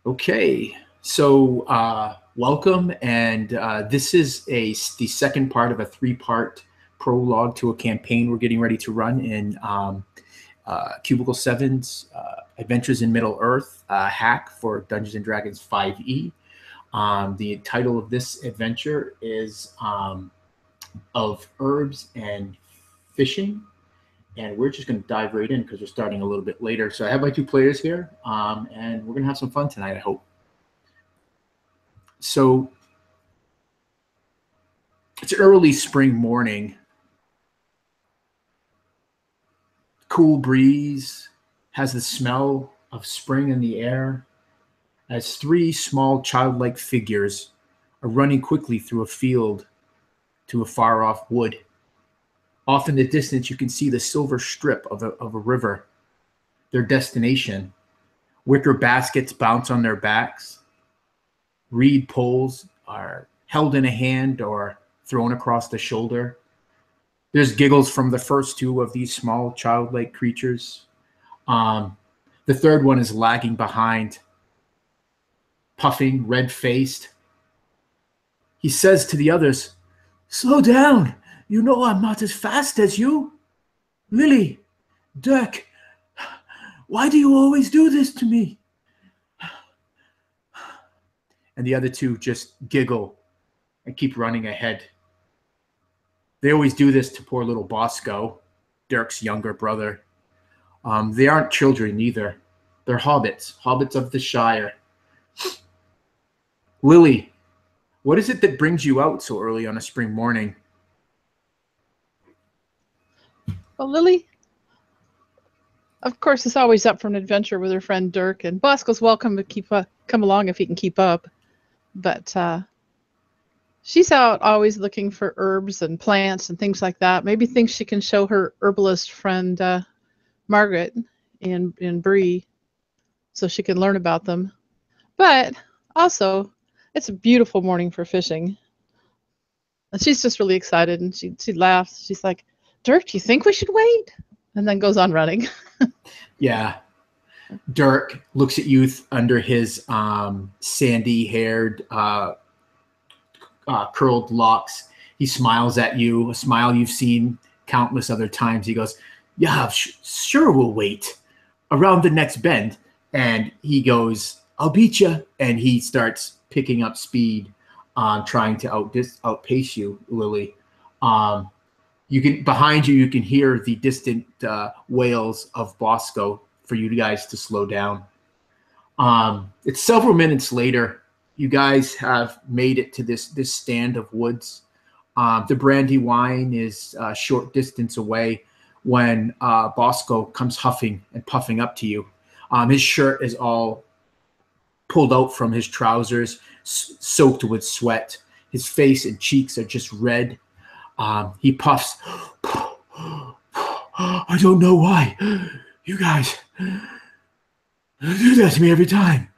Okay, so welcome, and this is the second part of a three-part prologue to a campaign we're getting ready to run in Cubicle 7's Adventures in Middle-earth hack for Dungeons & Dragons 5e. The title of this adventure is Of Herbs and Fishing, and we're just going to dive right in because we're starting a little bit later. So I have my two players here, and we're going to have some fun tonight, I hope. So it's early spring morning. Cool breeze has the smell of spring in the air as three small childlike figures are running quickly through a field to a far-off wood. Off in the distance, you can see the silver strip of a river, their destination. Wicker baskets bounce on their backs. Reed poles are held in a hand or thrown across the shoulder. There's giggles from the first two of these small childlike creatures. The third one is lagging behind, puffing, red-faced. He says to the others, "Slow down. You know I'm not as fast as you. Lily, Dirk, why do you always do this to me?" And the other two just giggle and keep running ahead. They always do this to poor little Bosco, Dirk's younger brother. They aren't children either. They're hobbits of the Shire. Lily, what is it that brings you out so early on a spring morning? Well, Lily, of course, is always up for an adventure with her friend Dirk, and Bosco's welcome to come along if he can keep up. But she's out always looking for herbs and plants and things like that. Maybe things she can show her herbalist friend Margaret in Bree, so she can learn about them. But also, it's a beautiful morning for fishing. And she's just really excited, and she laughs. She's like, "Dirk, do you think we should wait?" And then goes on running. Yeah. Dirk looks at you under his sandy-haired, curled locks. He smiles at you, a smile you've seen countless other times. He goes, "Yeah, sure, we'll wait around the next bend." And he goes, "I'll beat you." And he starts picking up speed, trying to outpace you, Lily. Behind you, you can hear the distant wails of Bosco for you guys to slow down. It's several minutes later. You guys have made it to this stand of woods. The brandy wine is a short distance away when Bosco comes huffing and puffing up to you. His shirt is all pulled out from his trousers, soaked with sweat. His face and cheeks are just red. He puffs. "I don't know why you guys do that to me every time.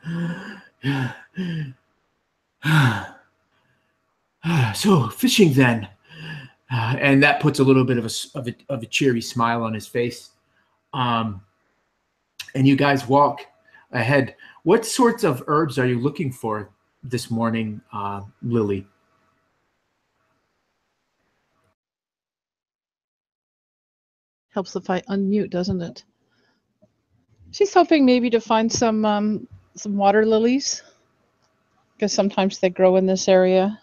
So fishing then." And that puts a little bit of a cheery smile on his face. And you guys walk ahead. What sorts of herbs are you looking for this morning, Lily? Helps if I unmute, doesn't it? She's hoping maybe to find some water lilies, because sometimes they grow in this area.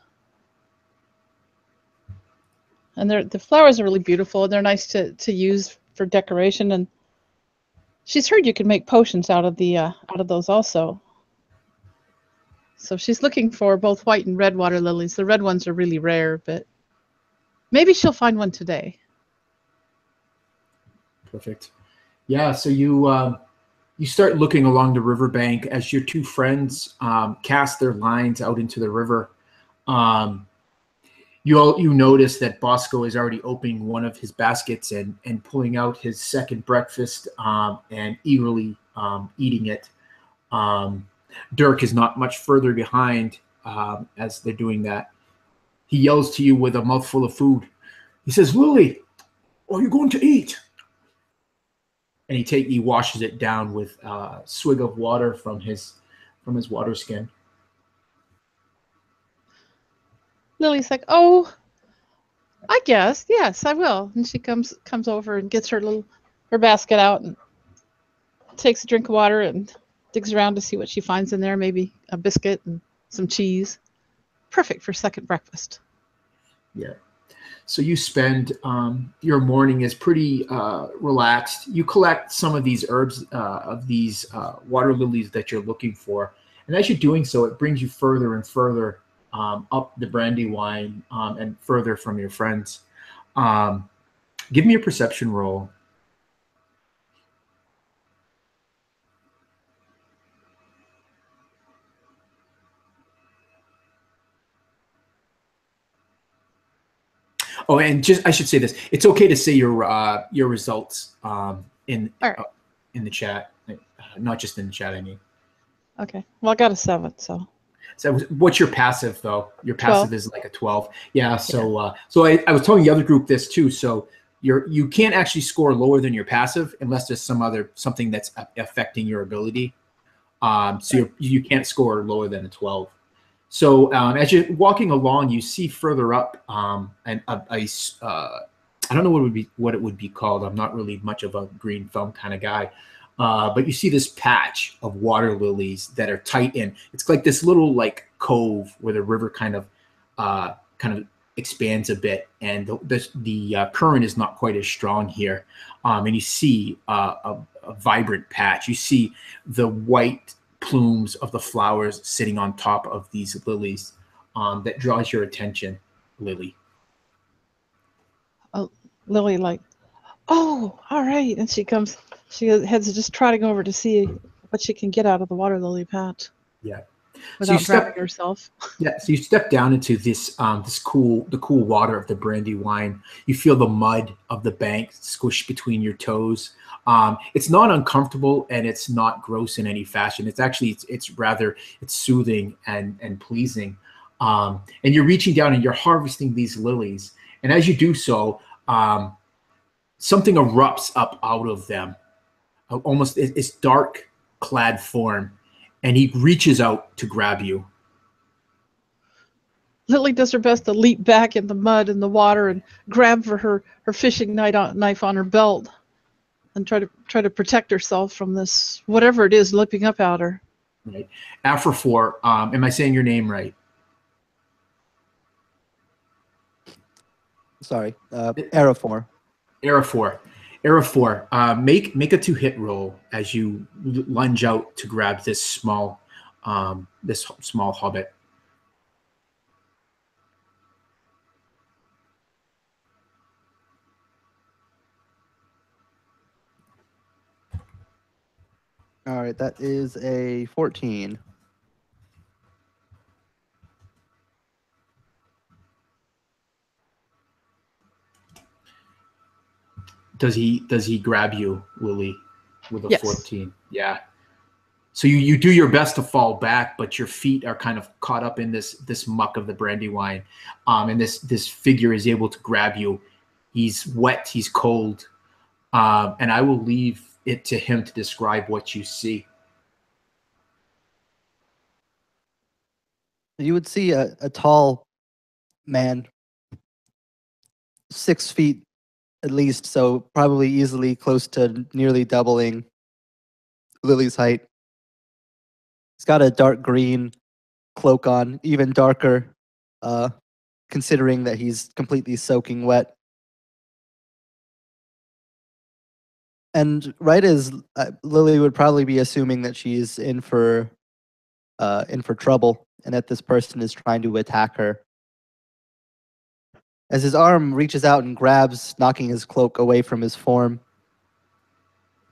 And the flowers are really beautiful, and they're nice to use for decoration. And she's heard you can make potions out of those also. So she's looking for both white and red water lilies. The red ones are really rare, but maybe she'll find one today. Perfect. Yeah, so you start looking along the riverbank as your two friends cast their lines out into the river. You notice that Bosco is already opening one of his baskets and pulling out his second breakfast and eagerly eating it. Dirk is not much further behind as they're doing that. He yells to you with a mouthful of food. He says, "Lily, are you going to eat?" And he washes it down with a swig of water from from his water skin. Lily's like, "Oh, I guess, yes, I will." And she comes over and gets her basket out and takes a drink of water and digs around to see what she finds in there. Maybe a biscuit and some cheese. Perfect for second breakfast. Yeah. So you spend your morning is pretty relaxed. You collect some of these herbs of these water lilies that you're looking for, and as you're doing so, it brings you further and further up the Brandywine and further from your friends. Um, Give me a perception roll. Oh, and just I should say this: it's okay to say your results in All right. in the chat, not just in the chat. I mean, Okay. Well, I got a 7, so. so what's your passive though? Your 12. passive is like a 12. Yeah. So so I was telling the other group this too. So you can't actually score lower than your passive unless there's something that's affecting your ability. So you can't score lower than a 12. So as you're walking along, you see further up I don't know what it would be called. I'm not really much of a green thumb kind of guy, but you see this patch of water lilies that are tight in. It's like this little like cove where the river kind of expands a bit, and the current is not quite as strong here. And you see a vibrant patch. You see the white plumes of the flowers sitting on top of these lilies that draws your attention, Lily. Lily, like, "Oh, all right." And she heads just trotting over to see what she can get out of the water lily patch. Yeah. Without drowning herself. Yeah. So you step down into the cool water of the Brandywine. You feel the mud of the bank squish between your toes. It's not uncomfortable and it's not gross in any fashion. It's actually it's soothing and pleasing. And you're reaching down and you're harvesting these lilies. And as you do so, something erupts up out of them, almost it's dark clad form, and he reaches out to grab you. Lily does her best to leap back in the mud and the water and grab for her fishing knife on her belt and try to protect herself from this whatever it is leaping up at her. Right. Afrafor, am I saying your name right? Sorry, Arafor. Arafor, make a 2-hit roll as you lunge out to grab this small hobbit. All right, that is a 14. Does he grab you, Lily, with a Yes. 14? Yeah. So you do your best to fall back, but your feet are kind of caught up in this muck of the Brandywine, and this figure is able to grab you. He's wet, he's cold, and I will leave it to him to describe what you see. You would see a tall man, 6 feet at least, so probably easily close to nearly doubling Lily's height. He's got a dark green cloak on, even darker, considering that he's completely soaking wet. And right as Lily would probably be assuming that she's in for trouble, and that this person is trying to attack her. As his arm reaches out and grabs, knocking his cloak away from his form,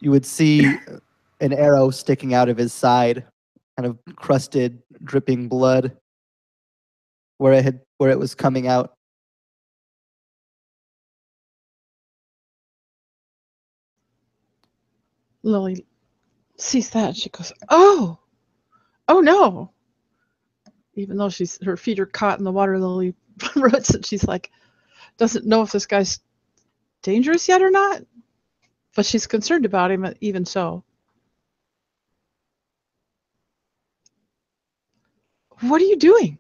you would see an arrow sticking out of his side, kind of crusted, dripping blood, where it was coming out. Lily sees that and she goes, "Oh no!" Even though her feet are caught in the water lily roots, and she's like, doesn't know if this guy's dangerous yet or not, but she's concerned about him even so. What are you doing?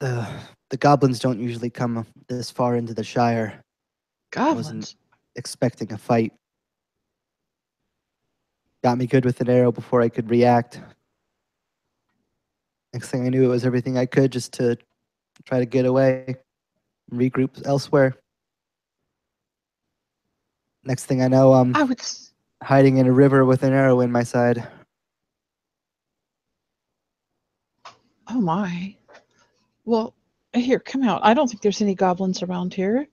The goblins don't usually come this far into the Shire. I wasn't Goblins. expecting a fight. Got me good with an arrow before I could react. Next thing I knew, it was everything I could just to try to get away and regroup elsewhere. Next thing I know, I'm I would. hiding in a river with an arrow in my side. Oh my. Well, here, come out. I don't think there's any goblins around here.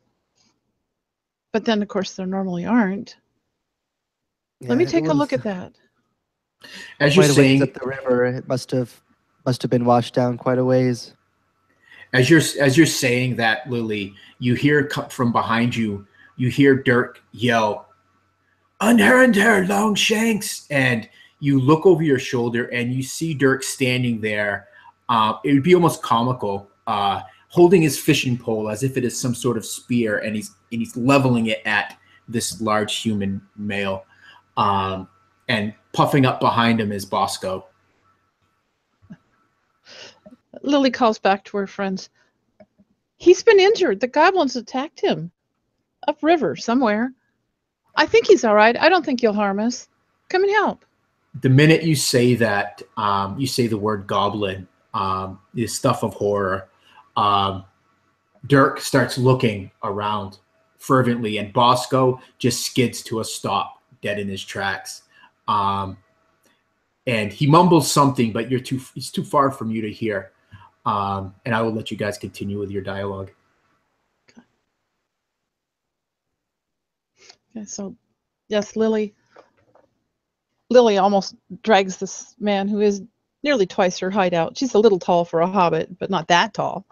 But then, of course, there normally aren't. Let me Yeah, it take a was look at that. As you're quite a ways saying, up the river. It must have been washed down quite a ways. as you're saying that, Lily, you hear from behind you. You hear Dirk yell, "Unhand her, Longshanks!" And you look over your shoulder and you see Dirk standing there. It would be almost comical, holding his fishing pole as if it is some sort of spear, and he's leveling it at this large human male. And puffing up behind him is Bosco. Lily calls back to her friends. He's been injured. The goblins attacked him. Upriver, somewhere. I think he's all right. I don't think he'll harm us. Come and help. The minute you say that, you say the word goblin, the stuff of horror, Dirk starts looking around fervently, and Bosco just skids to a stop, dead in his tracks. And he mumbles something, but he's too far from you to hear. And I will let you guys continue with your dialogue. Okay, so yes, Lily almost drags this man who is nearly twice her height out. She's a little tall for a hobbit, but not that tall.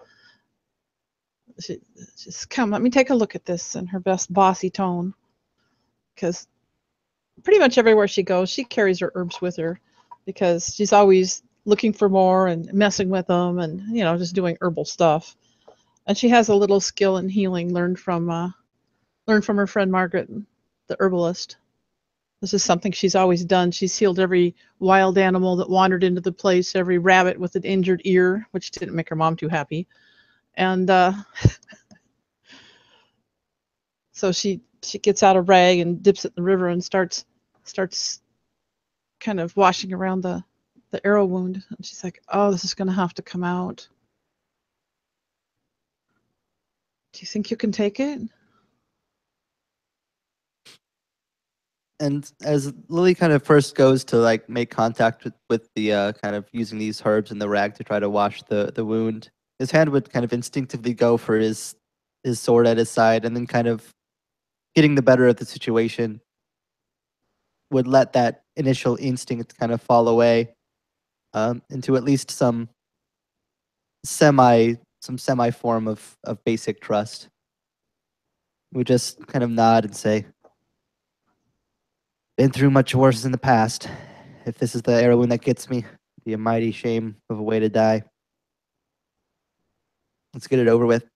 Just come, let me take a look at this in her best bossy tone. Because pretty much everywhere she goes, she carries her herbs with her because she's always looking for more and messing with them and, just doing herbal stuff. And she has a little skill in healing learned from her friend Margaret, the herbalist. This is something she's always done. She's healed every wild animal that wandered into the place, every rabbit with an injured ear, which didn't make her mom too happy. And so she gets out a rag and dips it in the river and starts kind of washing around the arrow wound. And she's like, "Oh, this is going to have to come out. Do you think you can take it?" And as Lily kind of first goes to make contact with the kind of using these herbs and the rag to try to wash the wound, his hand would kind of instinctively go for his sword at his side, and then kind of getting the better of the situation would let that initial instinct kind of fall away into at least some semi form of basic trust. He would just kind of nod and say, "Been through much worse in the past. If this is the arrow wound that gets me, it'd be a mighty shame of a way to die. Let's get it over with.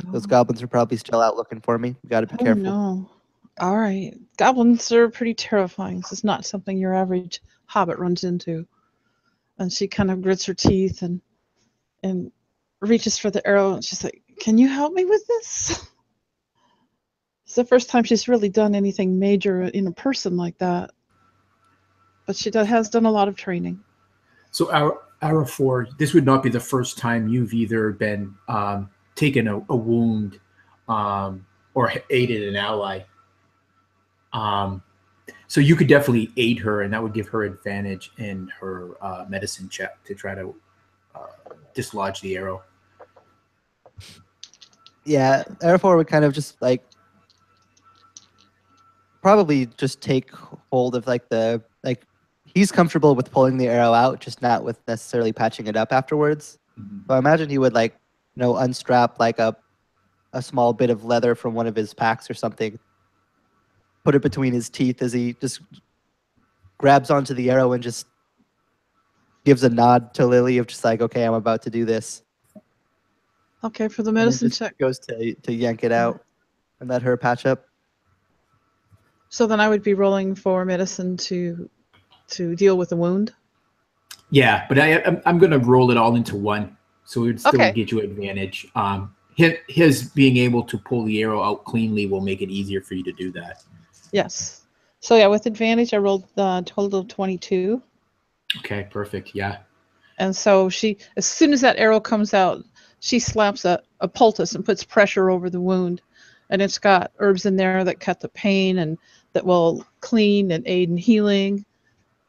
Those goblins are probably still out looking for me. We gotta be careful." No. All right. Goblins are pretty terrifying. This is not something your average hobbit runs into. And she kind of grits her teeth and reaches for the arrow, and she's like, "Can you help me with this?" It's the first time she's really done anything major in a person like that. But she has done a lot of training. So, Arafor, this would not be the first time you've either been taken a wound or aided an ally. So you could definitely aid her, and that would give her advantage in her medicine check to try to dislodge the arrow. Yeah, Arafor would kind of just probably just take hold of he's comfortable with pulling the arrow out, just not with necessarily patching it up afterwards. Mm-hmm. So I imagine he would unstrap a small bit of leather from one of his packs or something, put it between his teeth as he just grabs onto the arrow and just gives a nod to Lily of just like, "Okay, I'm about to do this." Okay, for the medicine and check. goes to yank it out and let her patch up. So then I would be rolling for medicine to deal with the wound. Yeah, but I'm going to roll it all into one, so it would still Okay. get you advantage. His being able to pull the arrow out cleanly will make it easier for you to do that. Yes. So yeah, with advantage, I rolled the total of 22. Okay, perfect. Yeah. And so she, as soon as that arrow comes out, she slaps a poultice and puts pressure over the wound. And it's got herbs in there that cut the pain and that will clean and aid in healing.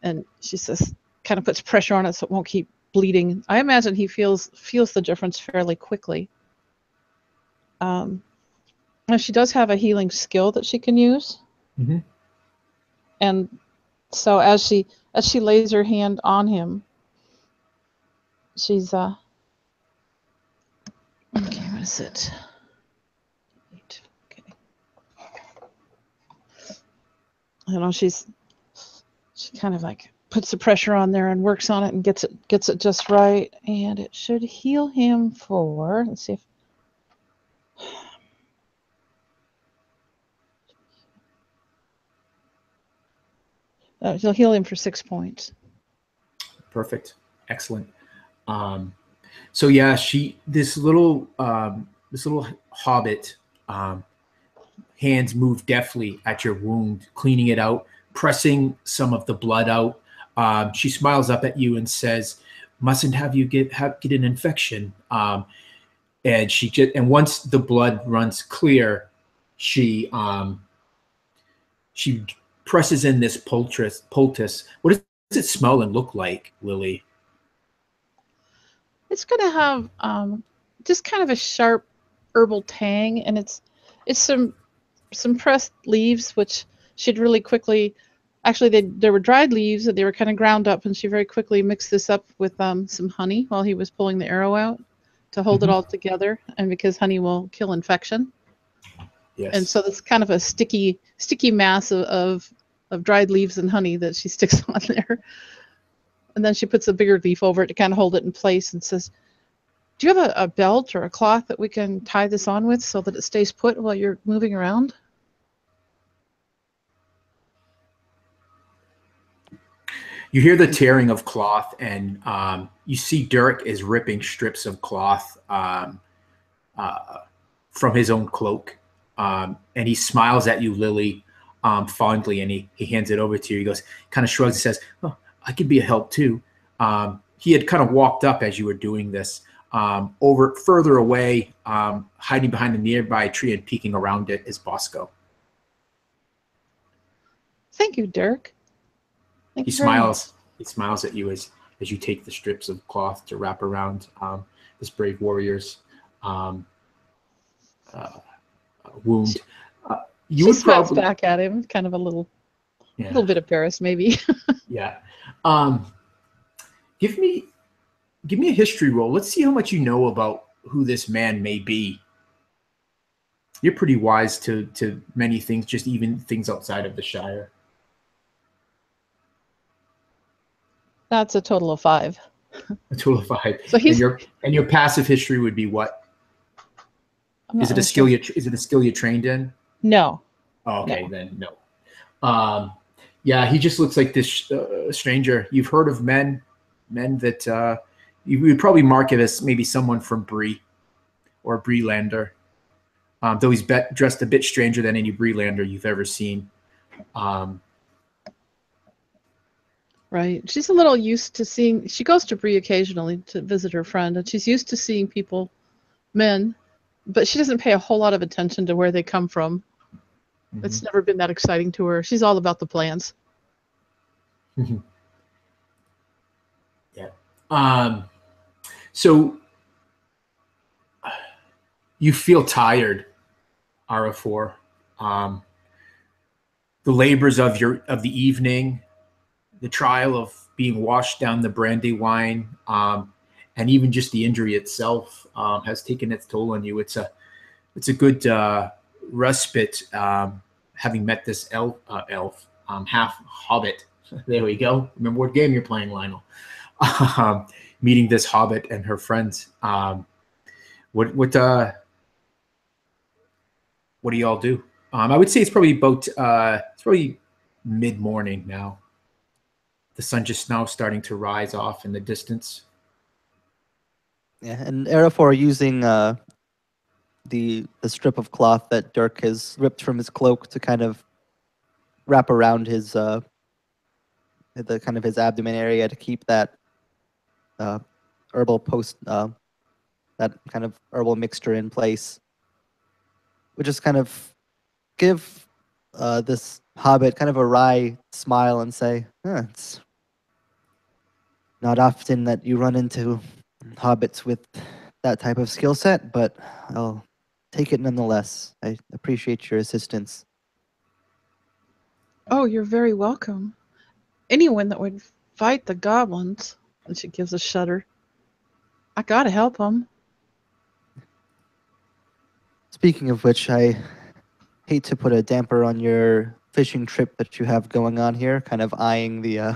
And she says, kind of puts pressure on it so it won't keep bleeding. I imagine he feels the difference fairly quickly. And she does have a healing skill that she can use. Mm-hmm. And so as she lays her hand on him, she's okay, what is it? Okay. You know, she kind of like puts the pressure on there and works on it and gets it just right, and it should heal him for, let's see if it'll heal him for 6 points. Perfect. Excellent. So yeah, this little hobbit, hands move deftly at your wound, cleaning it out, pressing some of the blood out. She smiles up at you and says, "Mustn't have you get an infection." And once the blood runs clear, she presses in this poultice. What does it smell and look like, Lily? It's going to have just kind of a sharp herbal tang, and it's some pressed leaves, which she'd really quickly, actually there were dried leaves and they were kind of ground up, and she very quickly mixed this up with some honey while he was pulling the arrow out to hold it all together, and because honey will kill infection. Yes. And so it's kind of a sticky mass of dried leaves and honey that she sticks on there. And then she puts a bigger leaf over it to kind of hold it in place and says, "Do you have a belt or a cloth that we can tie this on with so that it stays put while you're moving around?" You hear the tearing of cloth, and you see Dirk is ripping strips of cloth from his own cloak. And he smiles at you, Lily, fondly, and he hands it over to you. He goes, kind of shrugs and says, "Oh, I could be a help too." He had kind of walked up as you were doing this. Over further away, hiding behind a nearby tree and peeking around it, is Bosco. "Thank you, Dirk." He smiles. He smiles at you as you take the strips of cloth to wrap around this brave warrior's wound. She smiles back at him, kind of a little bit embarrassed, maybe. Yeah. Give me a history roll. Let's see how much you know about who this man may be. You're pretty wise to many things, just even things outside of the Shire. That's a total of 5. A total of 5. So and your passive history would be what? Is it a skill you trained in? No. Oh, okay, no. Then no. Yeah, he just looks like this stranger. You've heard of men that you would probably mark it as maybe someone from Bree or Breelander. Though he's dressed a bit stranger than any Breelander you've ever seen. Right. She's a little used to seeing, she goes to Bree occasionally to visit her friend, and she's used to seeing people, men, but she doesn't pay a whole lot of attention to where they come from. Mm-hmm. It's never been that exciting to her. She's all about the plans. Mm-hmm. Yeah. So you feel tired, Arafor. The labors of the evening, the trial of being washed down the brandy wine, and even just the injury itself has taken its toll on you. It's a good respite, having met this elf, half hobbit. There we go. Remember what game you're playing, Lionel. Meeting this hobbit and her friends. What do y'all do? I would say it's probably mid-morning now. The sun just now starting to rise off in the distance. Yeah, and Arafor using the strip of cloth that Dirk has ripped from his cloak to kind of wrap around his the kind of his abdomen area to keep that herbal that kind of herbal mixture in place. Would just kind of give this hobbit kind of a wry smile and say, "It's not often that you run into hobbits with that type of skill set, but I'll take it nonetheless. I appreciate your assistance." Oh, you're very welcome. Anyone that would fight the goblins, and she gives a shudder. I gotta help them. Speaking of which, I hate to put a damper on your fishing trip that you have going on here, kind of eyeing the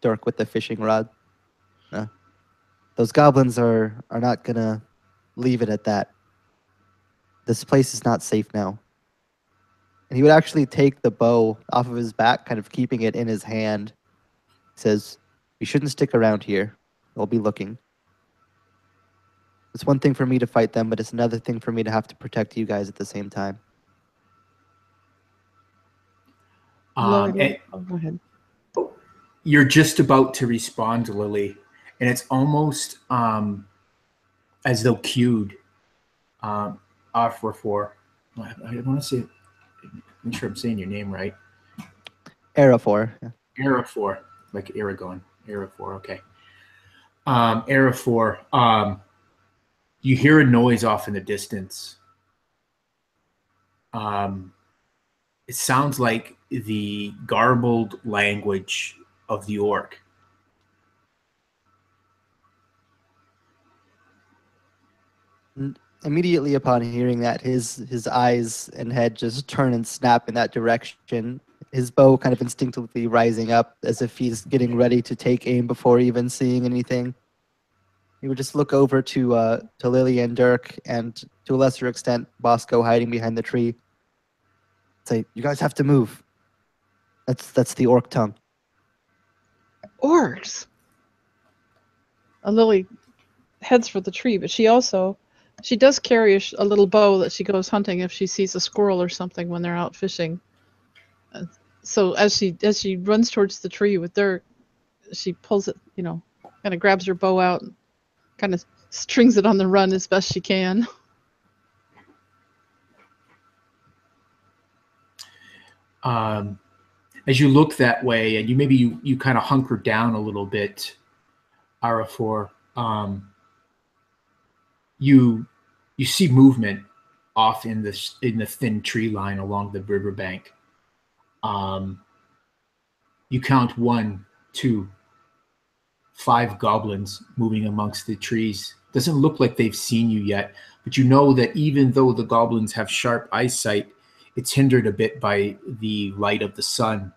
Dirk with the fishing rod. Those goblins are not gonna leave it at that. This place is not safe now. And he would actually take the bow off of his back, kind of keeping it in his hand. He says, "You shouldn't stick around here. They'll be looking. It's one thing for me to fight them, but it's another thing for me to have to protect you guys at the same time." And Go ahead. you're just about to respond, Lily, and it's almost as though cued. R44. I want to say, make sure I'm saying your name right. Arafor. Yeah. Arafor, like Aragon. Arafor, okay. Arafor, you hear a noise off in the distance. It sounds like the garbled language of the orc. And immediately upon hearing that, his eyes and head just turn and snap in that direction. His bow kind of instinctively rising up as if he's getting ready to take aim before even seeing anything. He would just look over to Lily and Dirk, and to a lesser extent, Bosco hiding behind the tree. Say, "You guys have to move. That's the orc tongue." Orcs. Lily heads for the tree, but she does carry a little bow that she goes hunting if she sees a squirrel or something when they're out fishing. So as she runs towards the tree with Dirk, she pulls it, kind of grabs her bow out and kind of strings it on the run as best she can. As you look that way, and you kind of hunker down a little bit, Arafor, you see movement off in the thin tree line along the riverbank. You count 1, 2, 5 goblins moving amongst the trees. Doesn't look like they've seen you yet, but you know that even though the goblins have sharp eyesight, it's hindered a bit by the light of the sun.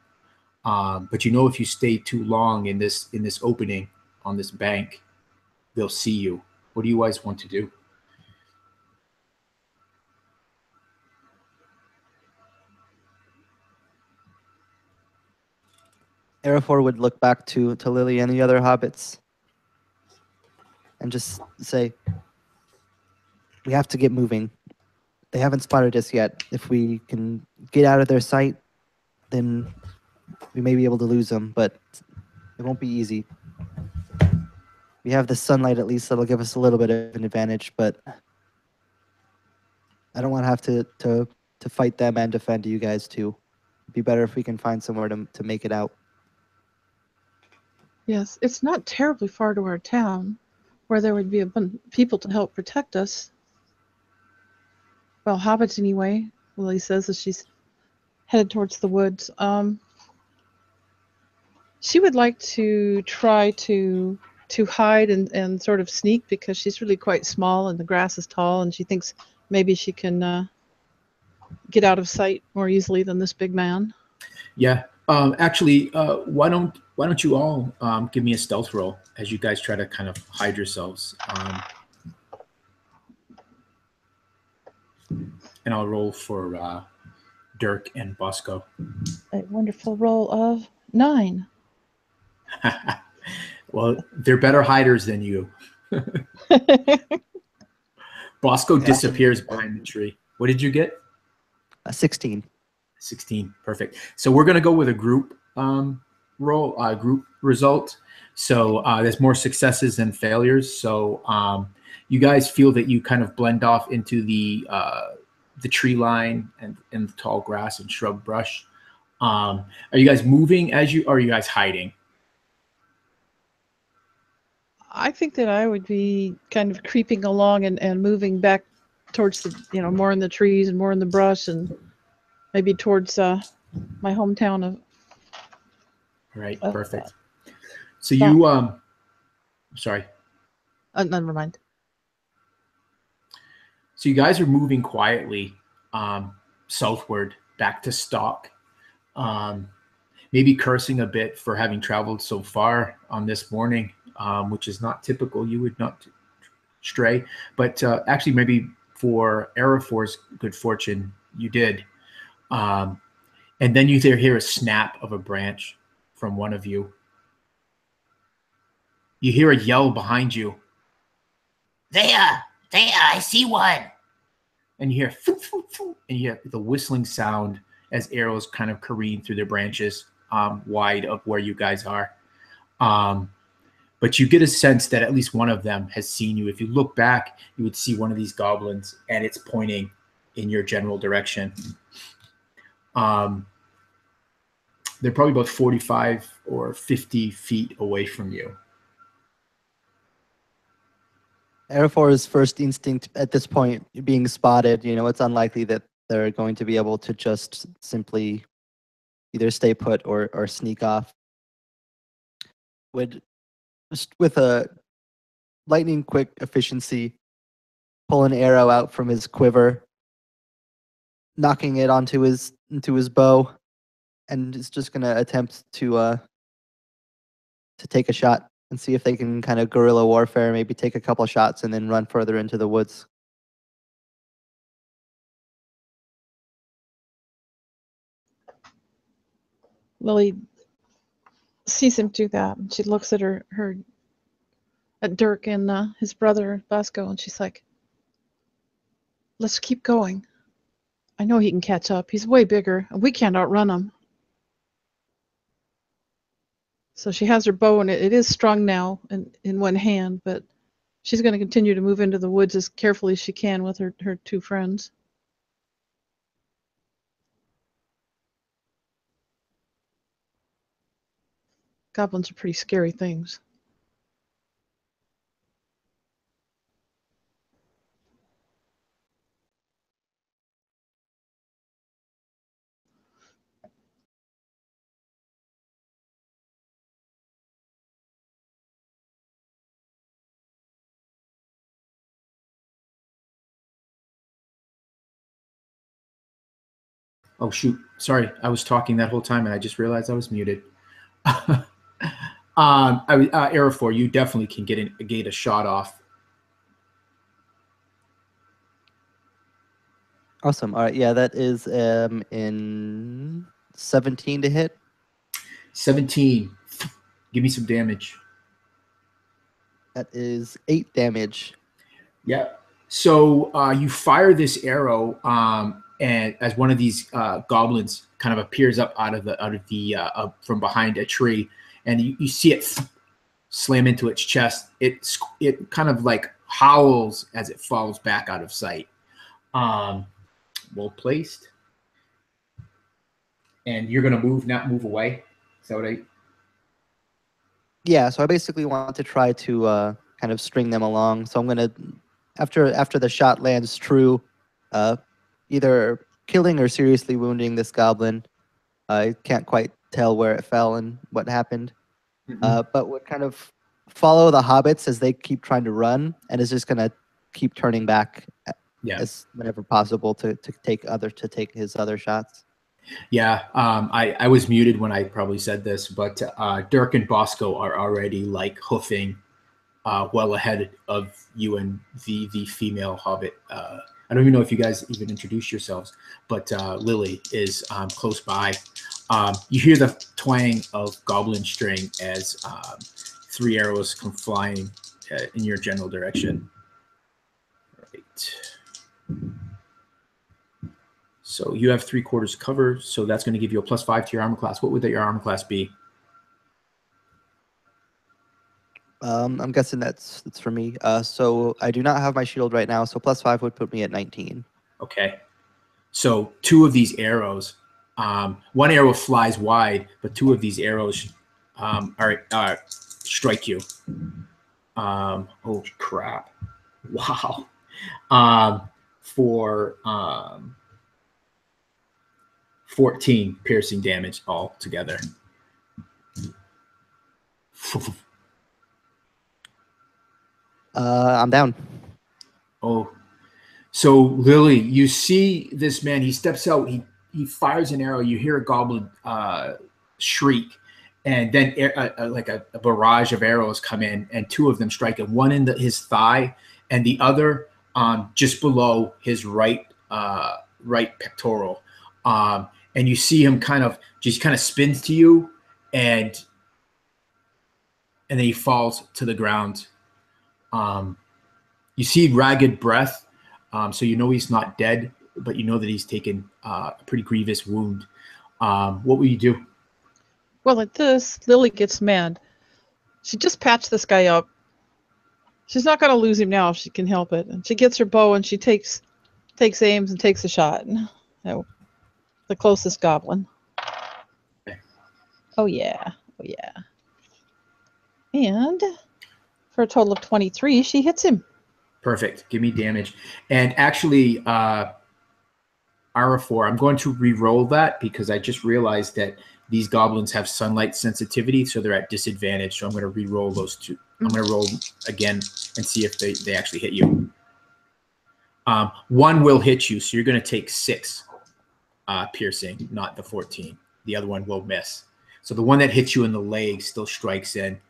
But you know if you stay too long in this opening on this bank, they'll see you. What do you guys want to do? Arafor would look back to Lily and the other hobbits and just say, "We have to get moving. They haven't spotted us yet. If we can get out of their sight, then we may be able to lose them, but it won't be easy. We have the sunlight at least that'll give us a little bit of an advantage, but I don't want to have to fight them and defend you guys too. It'd be better if we can find somewhere to make it out." Yes, it's not terribly far to our town, where there would be people to help protect us. Well, hobbits anyway, Lily says as she's headed towards the woods. She would like to try to hide and sort of sneak because she's really quite small and the grass is tall, and she thinks maybe she can get out of sight more easily than this big man. Yeah. Actually, why don't you all give me a stealth roll as you guys try to kind of hide yourselves, and I'll roll for Dirk and Bosco. A wonderful roll of 9. Well, they're better hiders than you. Bosco disappears behind the tree. What did you get? 16. 16. Perfect. So we're going to go with a group group result. So there's more successes than failures. So you guys feel that you kind of blend off into the tree line and the tall grass and shrub brush. Are you guys moving or are you guys hiding? I think that I would be kind of creeping along and moving back towards the, more in the trees and more in the brush and maybe towards my hometown of. Right. Perfect. So you, sorry. Never mind. So you guys are moving quietly southward back to Stock. Maybe cursing a bit for having traveled so far on this morning, which is not typical. You would not stray, but actually maybe for Arafor's good fortune, you did. And then you hear a snap of a branch from one of you. You hear a yell behind you. There, I see one. And you hear, and you hear the whistling sound as arrows kind of careen through the branches wide of where you guys are. But you get a sense that at least one of them has seen you. If you look back, you would see one of these goblins, and it's pointing in your general direction. They're probably about 45 or 50 feet away from you. Arafor's first instinct at this point, being spotted, it's unlikely that they're going to be able to just simply either stay put or sneak off. Would just with a lightning quick efficiency pull an arrow out from his quiver, knocking it into his bow, and is just gonna attempt to take a shot and see if they can kind of guerrilla warfare, maybe take a couple shots and then run further into the woods. Lily sees him do that, and she looks at at Dirk and his brother Bosco, and she's like, "Let's keep going. I know he can catch up. He's way bigger, and we can't outrun him." So she has her bow, and it is strung now in one hand, but she's going to continue to move into the woods as carefully as she can with her 2 friends. Goblins are pretty scary things. Oh, shoot. Sorry. I was talking that whole time, and I just realized I was muted. Arafor, you definitely can get a shot off. Awesome. All right. Yeah, that is in 17 to hit. 17. Give me some damage. That is 8 damage. Yeah. So you fire this arrow, and as one of these goblins kind of appears up out of the from behind a tree, and you see it slam into its chest. It kind of like howls as it falls back out of sight. Well placed. And you're gonna not move away. Is that what I? Yeah. So I basically want to try to kind of string them along. So I'm gonna after the shot lands true, either killing or seriously wounding this goblin. I can't quite tell where it fell and what happened, but would kind of follow the hobbits as they keep trying to run, and is just gonna keep turning back as whenever possible to take his other shots. Yeah, I was muted when I probably said this, but Dirk and Bosco are already like hoofing well ahead of you and the female hobbit I don't even know if you guys even introduced yourselves, but Lily is close by. You hear the twang of goblin string as 3 arrows come flying in your general direction. Right. So you have 3/4 cover, so that's going to give you a +5 to your armor class. What would your armor class be? I'm guessing that's for me. So I do not have my shield right now, so +5 would put me at 19. Okay. So 2 of these arrows, 1 arrow flies wide, but 2 of these arrows strike you. Oh crap! Wow. For 14 piercing damage altogether. I'm down. Oh, so Lily, you see this man. He steps out. He fires an arrow. You hear a goblin shriek, and then like a barrage of arrows come in, and 2 of them strike him. One in his thigh, and the other just below his right pectoral. And you see him kind of spins to you, and then he falls to the ground. You see ragged breath, so you know he's not dead, but you know that he's taken a pretty grievous wound. What will you do? Well, at this, Lily gets mad. She just patched this guy up. She's not going to lose him now if she can help it. And she gets her bow and she takes aims and takes a shot. Oh, the closest goblin. Okay. Oh yeah. And for a total of 23, she hits him. Perfect. Give me damage. And actually, Arafor, I'm going to re-roll that because I just realized that these goblins have sunlight sensitivity, so they're at disadvantage. So I'm going to re-roll those 2. I'm going to roll again and see if they actually hit you. 1 will hit you, so you're going to take 6 piercing, not the 14. The other one will miss. So the one that hits you in the leg still strikes in,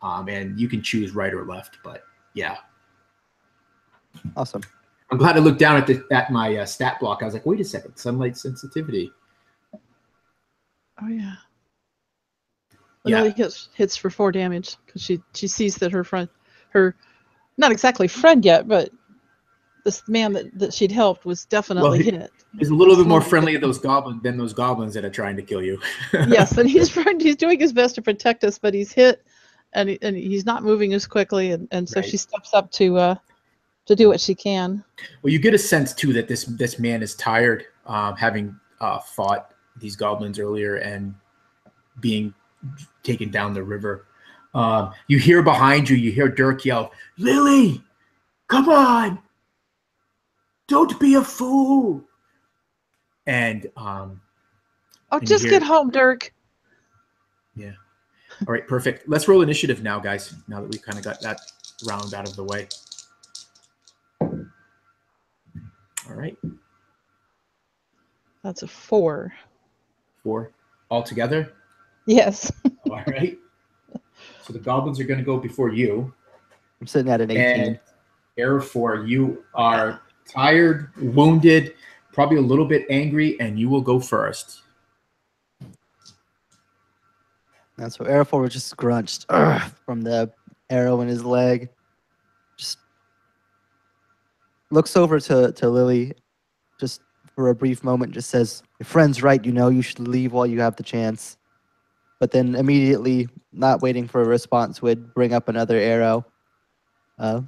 and you can choose right or left. But yeah, Awesome. I'm glad I looked down at my stat block. I was like, wait a second, sunlight sensitivity. Oh yeah. Yeah. Lily hits for 4 damage because she sees that her not exactly friend yet, but this man that she'd helped was definitely hit. He's a little bit more friendly than those goblins that are trying to kill you. Yes, and he's doing his best to protect us, but he's hit, and he's not moving as quickly, and so she steps up to do what she can. Well, you get a sense too that this man is tired, having fought these goblins earlier and being taken down the river. You hear behind you Dirk yell, "Lily, come on! Don't be a fool!" And just get home, Dirk. Yeah. All right, perfect. Let's roll initiative now, guys. Now that we kind of got that round out of the way. All right. That's a 4. 4 altogether. Yes. All right. So the goblins are going to go before you. I'm sitting at an 18. And Arafor, you are tired, wounded, probably a little bit angry, and you will go first. And so Arafor was just scrunched from the arrow in his leg. Just looks over to Lily, just for a brief moment, just says, "Your friend's right, you should leave while you have the chance." But then immediately, not waiting for a response, would bring up another arrow. To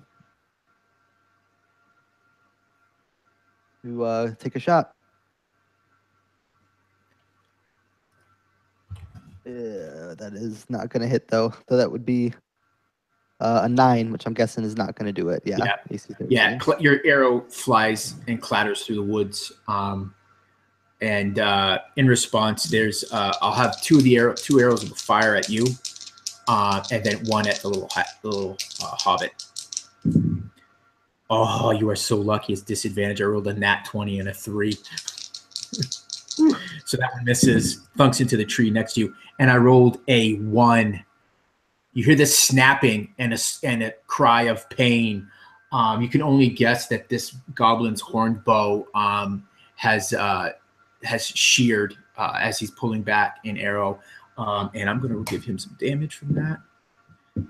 take a shot. That is not going to hit, though. So that would be a 9, which I'm guessing is not going to do it. Yeah. Yeah. Your arrow flies and clatters through the woods. And in response, there's I'll have 2 arrows will fire at you, and then 1 at the little hobbit. Oh, you are so lucky. It's disadvantage. I rolled a nat 20 and a 3. So that one misses, thunks into the tree next to you. And I rolled a 1. You hear this snapping and a cry of pain You can only guess that this goblin's horned bow has sheared as he's pulling back an arrow. And I'm going to give him some damage from that. Right.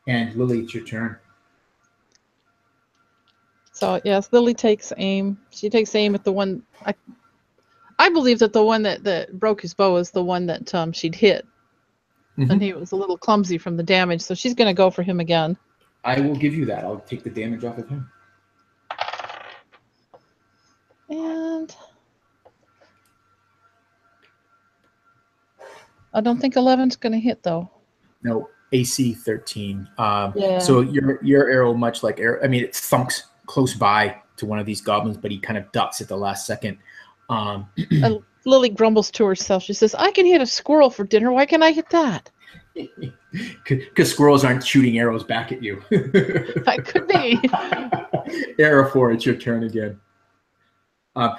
And Lily, it's your turn. So yes, Lily takes aim. She takes aim at the one. I believe that the one that broke his bow is the one that she'd hit, and he was a little clumsy from the damage. So she's going to go for him again. I will give you that. I'll take the damage off of him. And I don't think 11's going to hit though. No, AC 13. Yeah. So your arrow, much like arrow, I mean, it thunks close by to one of these goblins, but he kind of ducks at the last second. Lily grumbles to herself. She says, "I can hit a squirrel for dinner. Why can't I hit that?" Because squirrels aren't shooting arrows back at you. That could be. Arrow 4, it's your turn again.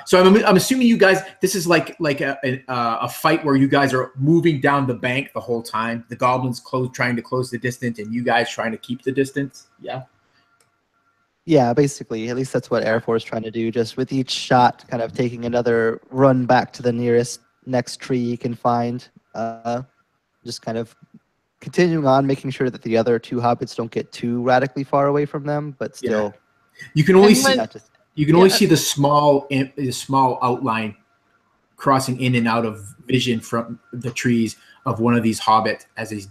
So I'm assuming you guys, this is like a fight where you guys are moving down the bank the whole time. The goblins trying to close the distance, and you guys trying to keep the distance. Yeah. Yeah, basically, at least that's what Air Force is trying to do. Just with each shot, kind of taking another run back to the next tree you can find. Just kind of continuing on, making sure that the other 2 hobbits don't get too radically far away from them, but still. Yeah. You can only see the small outline crossing in and out of vision from the trees of one of these hobbits as he's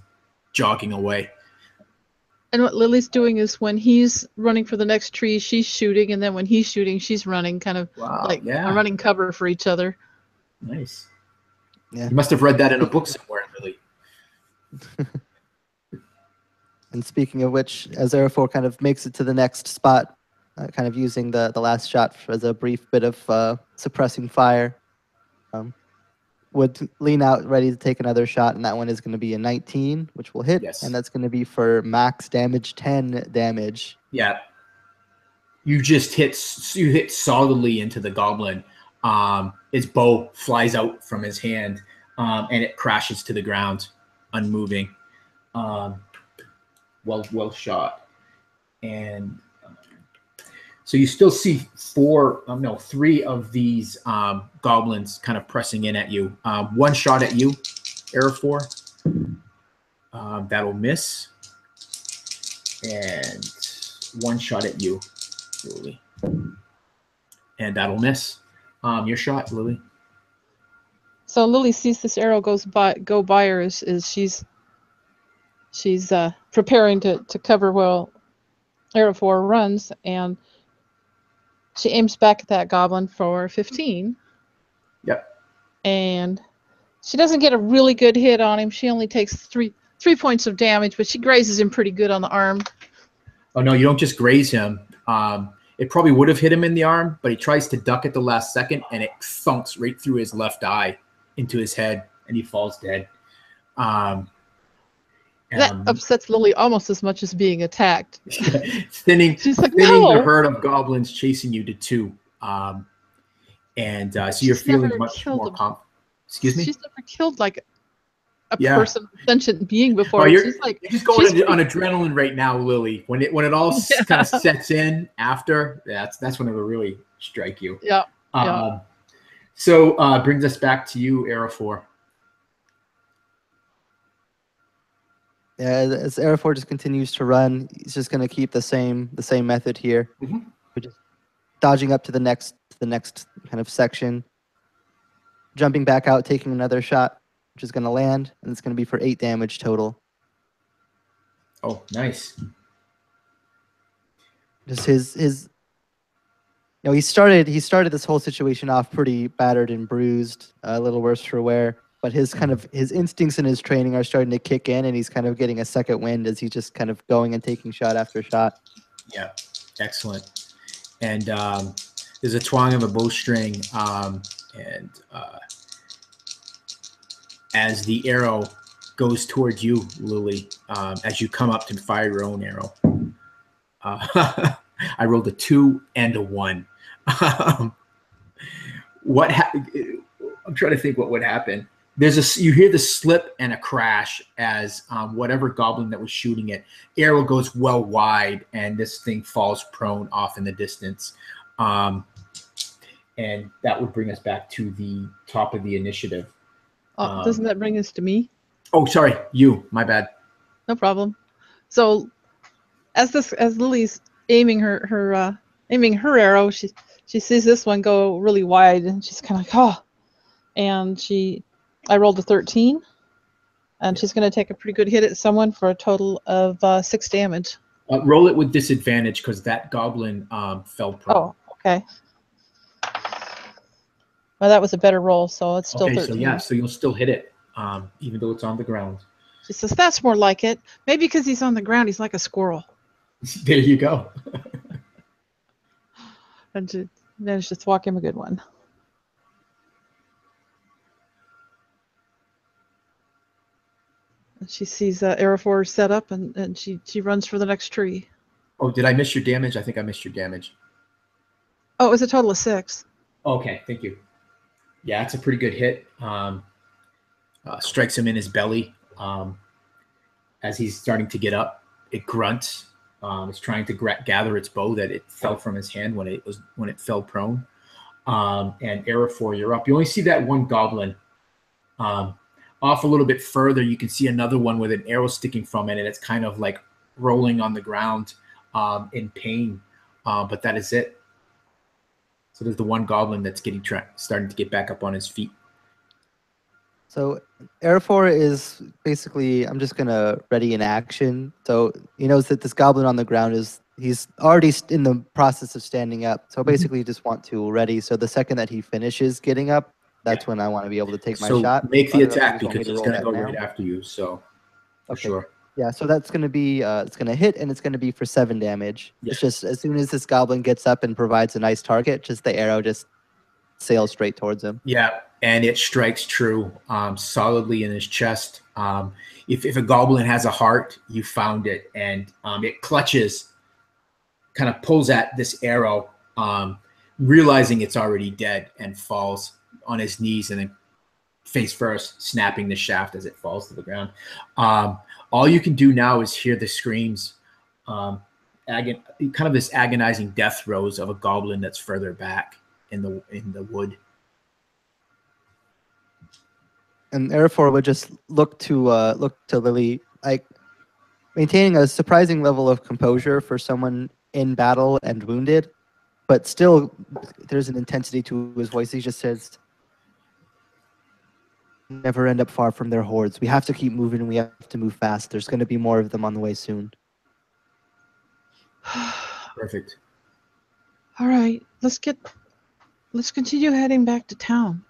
jogging away. And what Lily's doing is when he's running for the next tree, she's shooting, and then when he's shooting, she's running, kind of a running cover for each other. Nice. Yeah. You must have read that in a book somewhere, Lily. And speaking of which, as Arafor kind of makes it to the next spot, kind of using the last shot as a brief bit of suppressing fire, would lean out ready to take another shot, and that one is going to be a 19, which will hit, and that's going to be for max damage, 10 damage. Yeah. You hit solidly into the goblin. His bow flies out from his hand, and it crashes to the ground, unmoving. Well shot. And so you still see 3 of these goblins kind of pressing in at you. One shot at you, Arrow 4. That'll miss. And one shot at you, Lily. And that'll miss. Your shot, Lily. So Lily sees this arrow go by her as she's preparing to cover while Arrow 4 runs, and she aims back at that goblin for 15. Yep. And she doesn't get a really good hit on him. She only takes three points of damage, but she grazes him pretty good on the arm. Oh, no, you don't just graze him. It probably would have hit him in the arm, but he tries to duck at the last second, and it thunks right through his left eye into his head, and he falls dead. That upsets Lily almost as much as being attacked. thinning no! The herd of goblins chasing you to 2. So you're feeling much more confident. Excuse me? She's never killed like a person, sentient being before. Oh, you're just going on adrenaline right now, Lily. When it all kind of sets in after, that's when it will really strike you. Yeah. So brings us back to you, Arrow 4. Yeah, as Arafor just continues to run, he's just going to keep the same method here. Mm-hmm. We're just dodging up to the next kind of section, jumping back out, taking another shot, which is going to land, and it's going to be for 8 damage total. Oh, nice. Just his he started this whole situation off pretty battered and bruised, a little worse for wear. But his instincts and his training are starting to kick in, and he's kind of getting a second wind as he's just kind of going and taking shot after shot. Yeah, excellent. And there's a twang of a bowstring, and as the arrow goes towards you, Lily, as you come up to fire your own arrow, I rolled a 2 and a 1. I'm trying to think what would happen. You hear the slip and a crash as whatever goblin that was shooting it, arrow goes well wide, and this thing falls prone off in the distance. And that would bring us back to the top of the initiative. Doesn't that bring us to me? Oh, sorry, you. My bad. No problem. So, as Lily's aiming her arrow, she sees this one go really wide, and she's kind of like, oh. And I rolled a 13, and she's going to take a pretty good hit at someone for a total of 6 damage. Roll it with disadvantage because that goblin fell prone. Oh, okay. Well, that was a better roll, so it's still okay, 13. So you'll still hit it, even though it's on the ground. She says, that's more like it. Maybe because he's on the ground, he's like a squirrel. There you go. And she managed to thwack him a good one. And she sees arrow 4 set up, and she runs for the next tree. Oh, did I miss your damage? I think I missed your damage. Oh, it was a total of 6. Okay, thank you. Yeah, it's a pretty good hit. Strikes him in his belly. As he's starting to get up, it grunts. It's trying to gather its bow that it fell from his hand when it fell prone. And arrow 4, you're up. You only see that one goblin. Off a little bit further, you can see another one with an arrow sticking from it, and it's kind of like rolling on the ground in pain. But that is it. So there's the one goblin that's starting to get back up on his feet. So arrow 4 is basically, I'm just going to ready in action. So he knows that this goblin on the ground he's already in the process of standing up. So basically you just want to ready. So the second that he finishes getting up, that's when I want to be able to take my shot. Make the attack because he's going to go right after you. So for sure. Yeah, so that's going to be, it's going to hit, and it's going to be for 7 damage. Yeah. It's just as soon as this goblin gets up and provides a nice target, just the arrow just sails straight towards him. Yeah, and it strikes true solidly in his chest. If a goblin has a heart, you found it, and it clutches, kind of pulls at this arrow, realizing it's already dead, and falls on his knees and then face first, snapping the shaft as it falls to the ground. All you can do now is hear the screams, kind of this agonizing death throes of a goblin that's further back in the wood. And arrow 4 would just look to Lily, like maintaining a surprising level of composure for someone in battle and wounded, but still there's an intensity to his voice. He just says, never end up far from their hordes. We have to keep moving, and we have to move fast. There's going to be more of them on the way soon. Perfect. All right, let's continue heading back to town.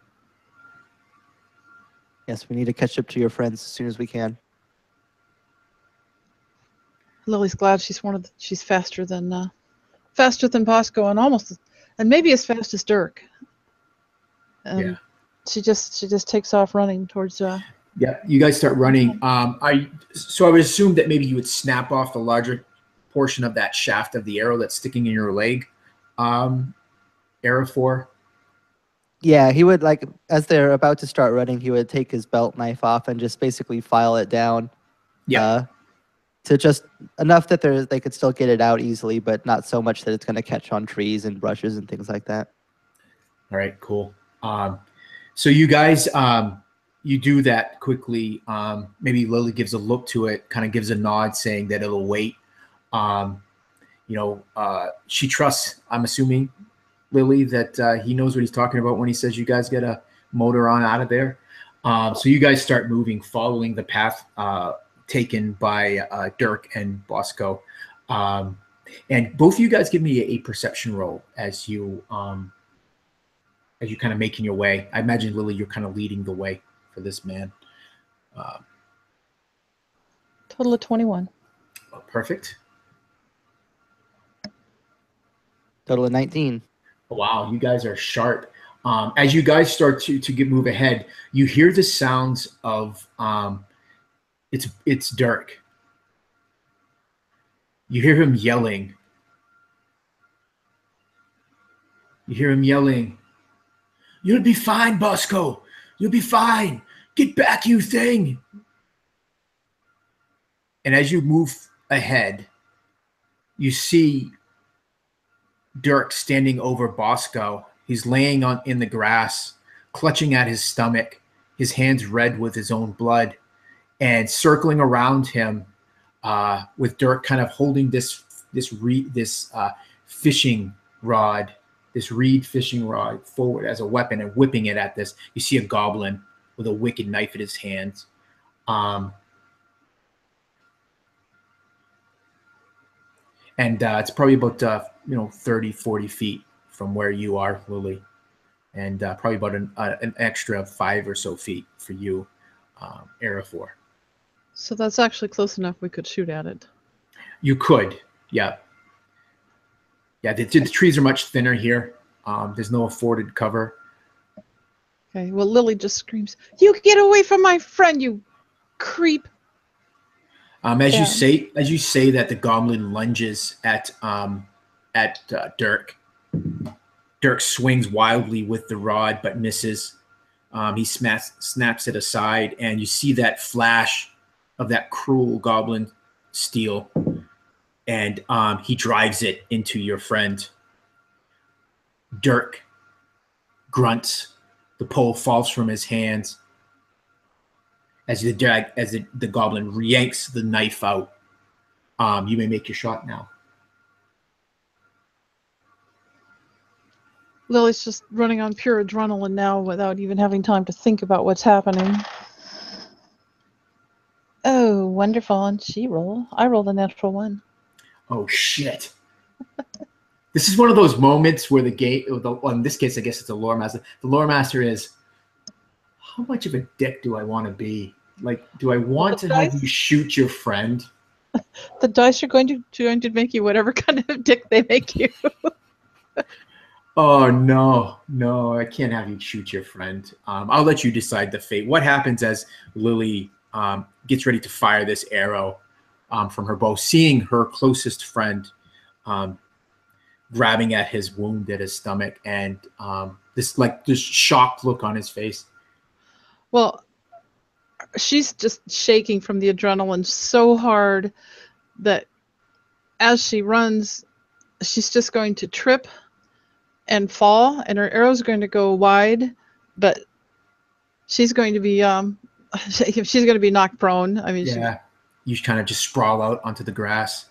Yes, we need to catch up to your friends as soon as we can. Lily's glad she's faster than Bosco, and maybe as fast as Dirk. Yeah. She just takes off running towards. Yeah, you guys start running. So I would assume that maybe you would snap off the larger portion of that shaft of the arrow that's sticking in your leg. Arrow 4. Yeah, he would, like, as they're about to start running, he would take his belt knife off and just basically file it down. Yeah. To just enough that they could still get it out easily, but not so much that it's going to catch on trees and brushes and things like that. All right, cool. So you guys, you do that quickly. Maybe Lily gives a look to it, kind of gives a nod saying that it'll wait. She trusts, I'm assuming, Lily, that he knows what he's talking about when he says you guys get a motor on out of there. So you guys start moving, following the path taken by Dirk and Bosco. And both of you guys give me a perception roll as you're kind of making your way. I imagine, Lily, you're kind of leading the way for this man. Total of 21. Perfect. Total of 19. Wow, you guys are sharp. As you guys start to move ahead, you hear the sounds of it's Dirk. You hear him yelling. "You'll be fine, Bosco. You'll be fine. Get back, you thing! And as you move ahead, you see Dirk standing over Bosco. He's laying in the grass, clutching at his stomach, his hands red with his own blood, and circling around him with Dirk kind of holding this fishing rod, this reed fishing rod forward as a weapon and whipping it at this. You see a goblin with a wicked knife in his hands. And it's probably about 30, 40 feet from where you are, Lily, and probably about an extra 5 or so feet for you, Arafor. So that's actually close enough we could shoot at it. You could, yeah. Yeah, the trees are much thinner here. There's no afforded cover. Okay, well, Lily just screams, "You get away from my friend, you creep!" As you say that, the goblin lunges at Dirk. Dirk swings wildly with the rod, but misses. He snaps it aside, and you see that flash of that cruel goblin steel, and he drives it into your friend. Dirk grunts. The pole falls from his hands as the goblin yanks the knife out. You may make your shot now. Lily's just running on pure adrenaline now without even having time to think about what's happening. Oh, wonderful. And I rolled a natural 1. Oh, shit. This is one of those moments where in this case, I guess it's a lore master. The lore master is, how much of a dick do I want to be? Like, do I want to have you shoot your friend? The dice are going to make you whatever kind of dick they make you. Oh, no, I can't have you shoot your friend. I'll let you decide the fate. What happens as Lily gets ready to fire this arrow from her bow, seeing her closest friend grabbing at his wound at his stomach, and this shocked look on his face. Well, she's just shaking from the adrenaline so hard that as she runs, she's just going to trip and fall, and her arrow's going to go wide, but she's going to be knocked prone. I mean, yeah, you kind of just sprawl out onto the grass.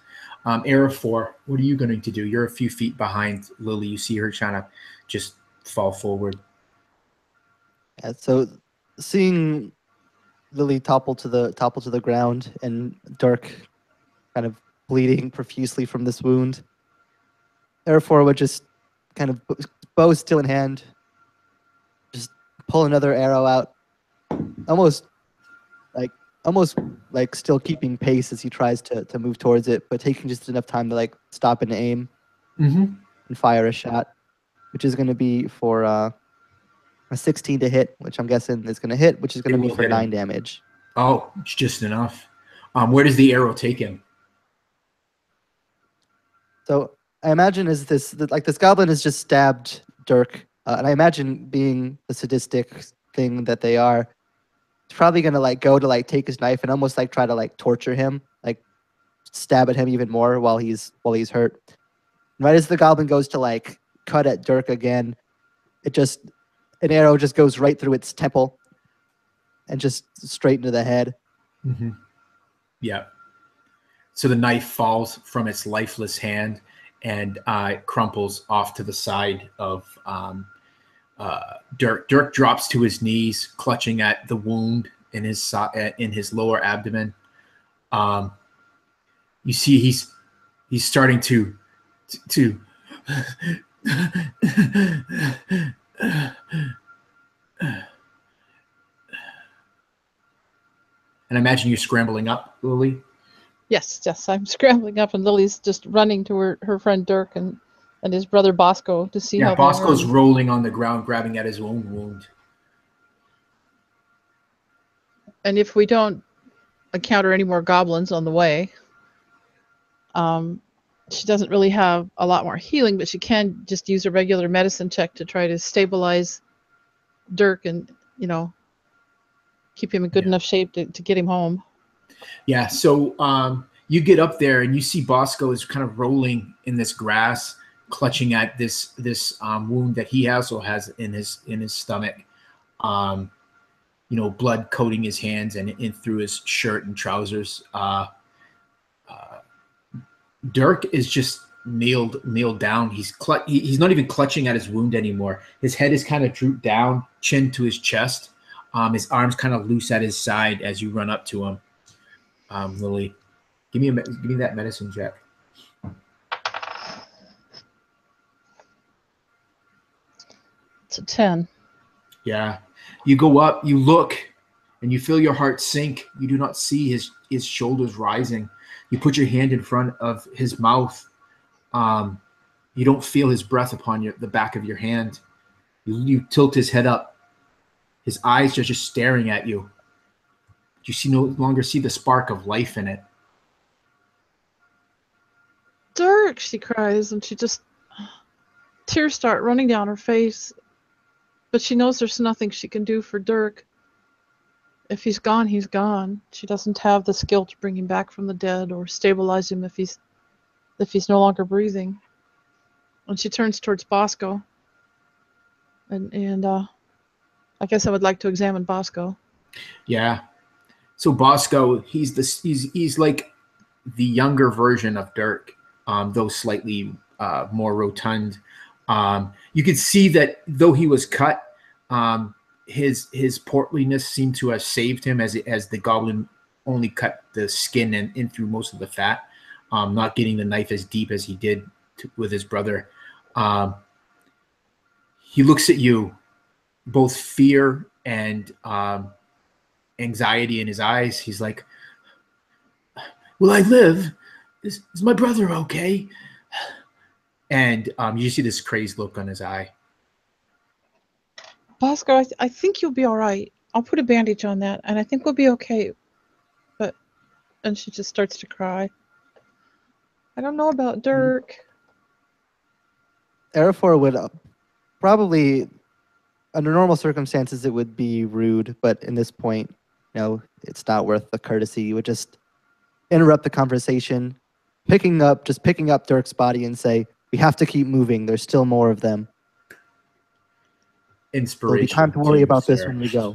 Arafor, what are you going to do? You're a few feet behind Lily. You see her trying to just fall forward. Yeah, so seeing Lily topple to the ground and Dirk kind of bleeding profusely from this wound, Arafor would just kind of, bow still in hand, just pull another arrow out, almost like still keeping pace as he tries to move towards it, but taking just enough time to like stop and aim and fire a shot, which is going to be for a 16 to hit, which I'm guessing is going to hit, which is going to be for 9 damage. Oh, it's just enough. Where does the arrow take him? So I imagine this goblin has just stabbed Dirk, and I imagine, being the sadistic thing that they are, it's probably gonna like go to like take his knife and almost like try to like torture him, like stab at him even more while he's hurt. And right as the goblin goes to like cut at Dirk again, an arrow just goes right through its temple and just straight into the head. Mm-hmm. Yeah. So the knife falls from its lifeless hand and crumples off to the side of Dirk. Dirk drops to his knees, clutching at the wound in his lower abdomen. You see, he's starting to. And I imagine you scrambling up, Lily. Yes, I'm scrambling up, and Lily's just running to her friend Dirk and his brother Bosco to see how Bosco's rolling on the ground, grabbing at his own wound. And if we don't encounter any more goblins on the way, she doesn't really have a lot more healing, but she can just use a regular medicine check to try to stabilize Dirk and, keep him in good enough shape to get him home. Yeah. So you get up there and you see Bosco is kind of rolling in this grass, clutching at this wound that he also has in his stomach. Blood coating his hands and in through his shirt and trousers. Dirk is just kneeled down. He's not even clutching at his wound anymore. His head is kind of drooped down, chin to his chest. His arms kind of loose at his side as you run up to him. Lily, give me that medicine check. It's a 10. Yeah. You go up, you look, and you feel your heart sink. You do not see his shoulders rising. You put your hand in front of his mouth. You don't feel his breath upon the back of your hand. You tilt his head up. His eyes are just staring at you. You no longer see the spark of life in it. Dirk, she cries, and tears start running down her face. But she knows there's nothing she can do for Dirk. If he's gone, he's gone. She doesn't have the skill to bring him back from the dead or stabilize him if he's no longer breathing. And she turns towards Bosco. And I guess I would like to examine Bosco. Yeah. So Bosco, he's like the younger version of Dirk, though slightly more rotund. You could see that though he was cut, his portliness seemed to have saved him as the goblin only cut the skin and in through most of the fat, not getting the knife as deep as he did with his brother. He looks at you, both fear and anxiety in his eyes. He's like, "Will I live? Is my brother okay?" And you see this crazed look on his eye. Bosco, I think you'll be all right. I'll put a bandage on that, and I think we'll be okay. And she just starts to cry. I don't know about Dirk. Arafor would probably, under normal circumstances, it would be rude, but in this point, it's not worth the courtesy. You would just interrupt the conversation, picking up Dirk's body and say, "We have to keep moving. There's still more of them. Inspiration. There'll be time to worry about this when we go."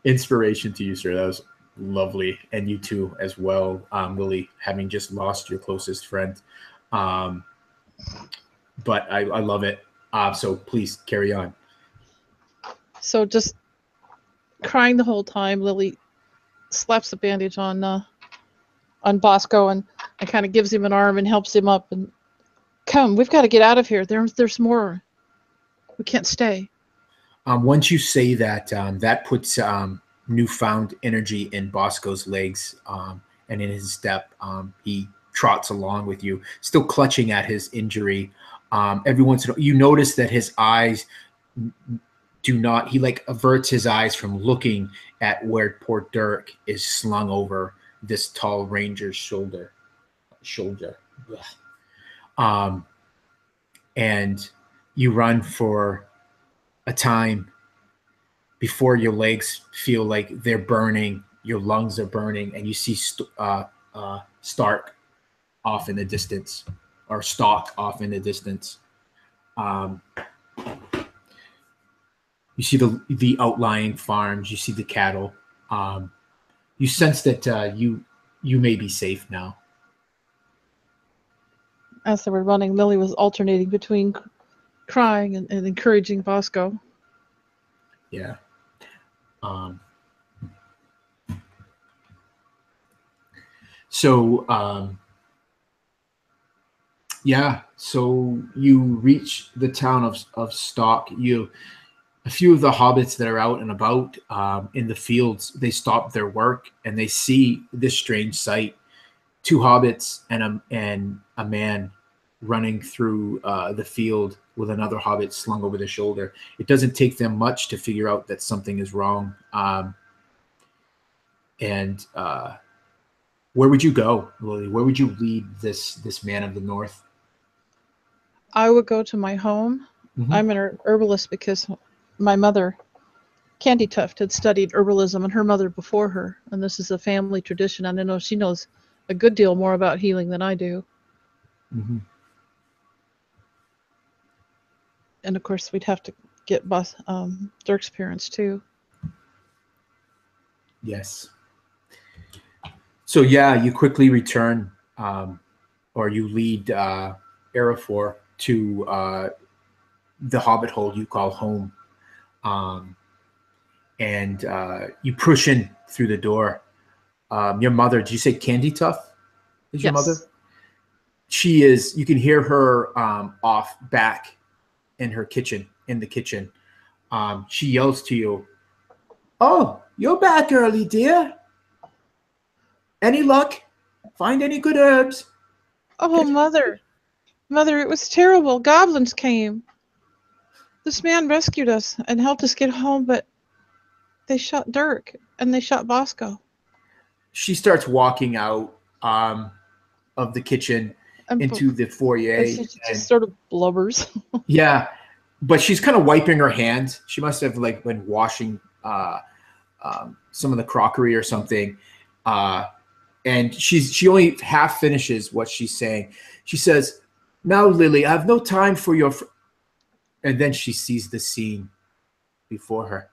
Inspiration to you, sir. That was lovely. And you too as well, Lily, having just lost your closest friend. But I love it. So please carry on. So just crying the whole time, Lily slaps the bandage on Bosco and kind of gives him an arm and helps him up. And come, we've got to get out of here. There's more. We can't stay. Once you say that, that puts newfound energy in Bosco's legs and in his step. He trots along with you, still clutching at his injury. Every once in a while, you notice that his eyes he like averts his eyes from looking at where poor Dirk is slung over this tall ranger's shoulder. And you run for a time before your legs feel like they're burning, your lungs are burning, and you see Stark off in the distance, or Stalk off in the distance. You see the outlying farms, you see the cattle. You sense that you may be safe now. As they were running, Lily was alternating between crying and encouraging Bosco. Yeah. So you reach the town of Stock. A few of the hobbits that are out and about in the fields, they stop their work and they see this strange sight. Two hobbits and a man running through the field with another hobbit slung over their shoulder. It doesn't take them much to figure out that something is wrong. And where would you go, Lily? Where would you lead this man of the north? I would go to my home. Mm-hmm. I'm an herbalist because my mother Candy Tuft had studied herbalism and her mother before her, and this is a family tradition. And I know she knows a good deal more about healing than I do. Mm-hmm. And of course, we'd have to get Dirk's parents too. Yes. So yeah, you quickly return, or you lead Arafor to the hobbit hole you call home, and you push in through the door. Your mother, did you say Candy Tuff is your mother? Yes. She is. You can hear her off back in her kitchen, in the kitchen. She yells to you, "Oh, you're back early, dear. Any luck? Find any good herbs?" Oh, Mother. Mother, it was terrible. Goblins came. This man rescued us and helped us get home, but they shot Dirk and they shot Bosco. She starts walking out of the kitchen And into the foyer. she just sort of blubbers. Yeah, but she's kind of wiping her hands. She must have like been washing some of the crockery or something. And she only half finishes what she's saying. She says, "Now, Lily, I have no time for your..." And then she sees the scene before her.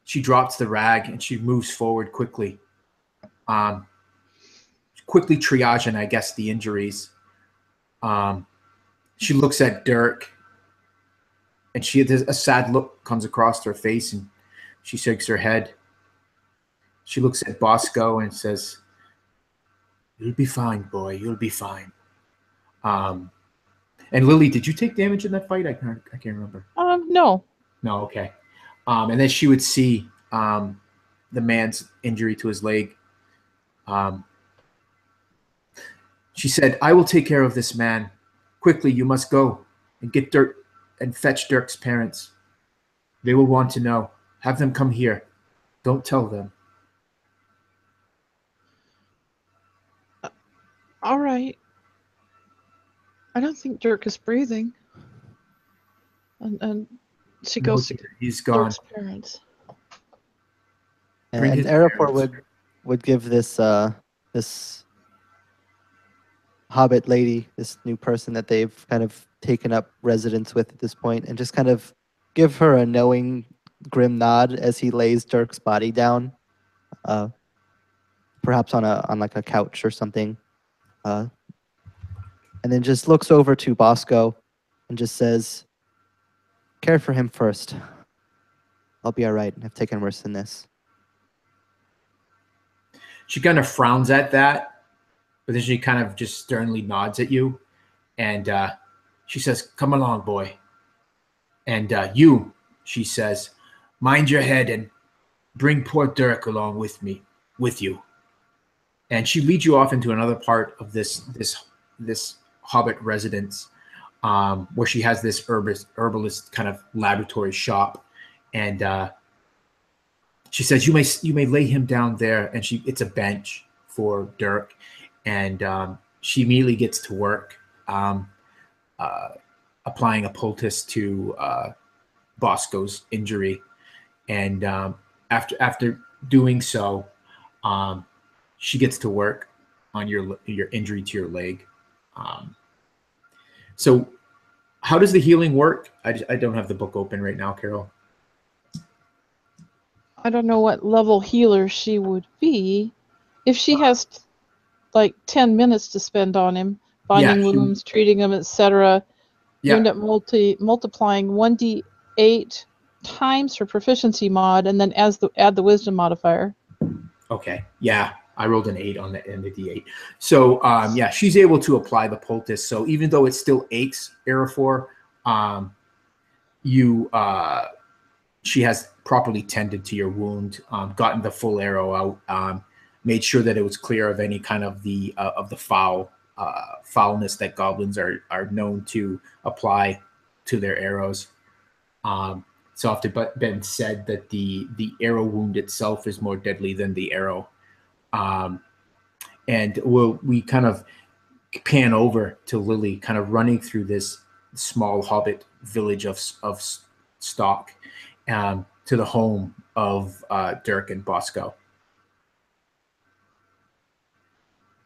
She drops the rag and she moves forward quickly. Quickly triaging, I guess, the injuries. She looks at Dirk, and a sad look comes across her face, and she shakes her head. She looks at Bosco and says, "You'll be fine, boy. You'll be fine." And Lily, did you take damage in that fight? I can't remember. No. No, okay. And then she would see the man's injury to his leg. She said, "I will take care of this man. Quickly, you must go and get Dirk and fetch Dirk's parents. They will want to know. Have them come here. Don't tell them." All right. I don't think Dirk is breathing. And she goes to He's gone. Dirk's parents. Bring And his Arafor parents. would give this this hobbit lady, this new person that they've kind of taken up residence with at this point, and just kind of give her a knowing, grim nod as he lays Dirk's body down, perhaps on like a couch or something, and then just looks over to Bosco and just says, "Care for him first. I'll be all right. I've taken worse than this." She kind of frowns at that, but then she kind of just sternly nods at you, and she says, "Come along, boy." And you, she says, "Mind your head and bring poor Dirk along with you." And she leads you off into another part of this hobbit residence, where she has this herbalist kind of laboratory shop, and she says, "You may lay him down there," and it's a bench for Dirk, and she immediately gets to work applying a poultice to Bosco's injury, and after doing so, she gets to work on your injury to your leg. So, how does the healing work? I don't have the book open right now, Carol. I don't know what level healer she would be. If she has like 10 minutes to spend on him, binding wounds, treating him, etc., you end up multiplying 1d8 times her proficiency mod, and then add the wisdom modifier. Okay. Yeah. I rolled an 8 on the end of the D8. So, she's able to apply the poultice. So even though it still aches, Arafor, she has properly tended to your wound, gotten the full arrow out, made sure that it was clear of any kind of the foulness that goblins are known to apply to their arrows. It's often been said that the arrow wound itself is more deadly than the arrow. And we kind of pan over to Lily, kind of running through this small hobbit village of stock. to the home of Dirk and Bosco.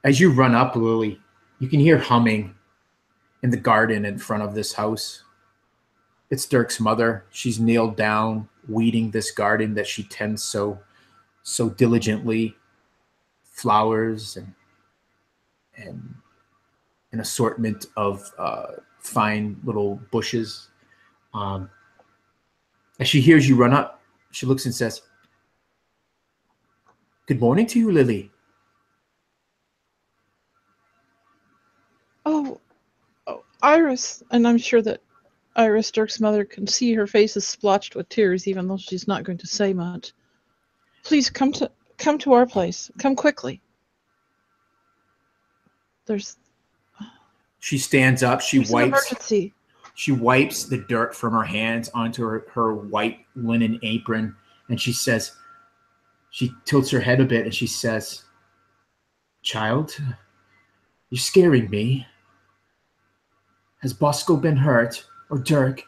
As you run up, Lily, you can hear humming in the garden in front of this house. It's Dirk's mother. She's kneeled down, weeding this garden that she tends so diligently. Flowers and an assortment of fine little bushes. As she hears you run up, she looks and says, "Good morning to you, Lily." Oh, Iris. And I'm sure that Iris, Dirk's mother, can see her face is splotched with tears, even though she's not going to say much. Please come to our place. Come quickly. She stands up. There's an emergency. She wipes the dirt from her hands onto her white linen apron, and she tilts her head a bit, and she says, "Child, you're scaring me. Has Bosco been hurt, or Dirk?"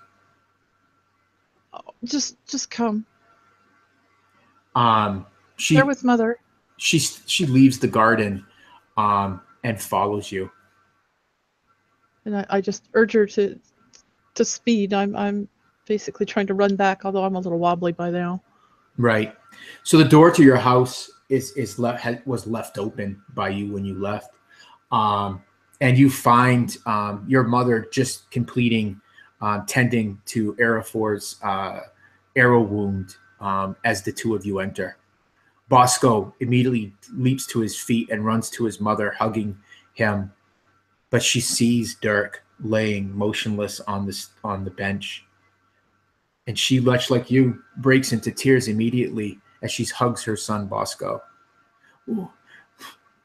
Oh, just come. She They're with mother. She leaves the garden, and follows you. And I just urge her to speed. I'm basically trying to run back, although I'm a little wobbly by now. Right. So the door to your house was left open by you when you left, and you find your mother just completing tending to Arafor's arrow wound as the two of you enter. Bosco immediately leaps to his feet and runs to his mother, hugging him, but she sees Dirk laying motionless on the bench. And she, much like you, breaks into tears immediately as she hugs her son, Bosco.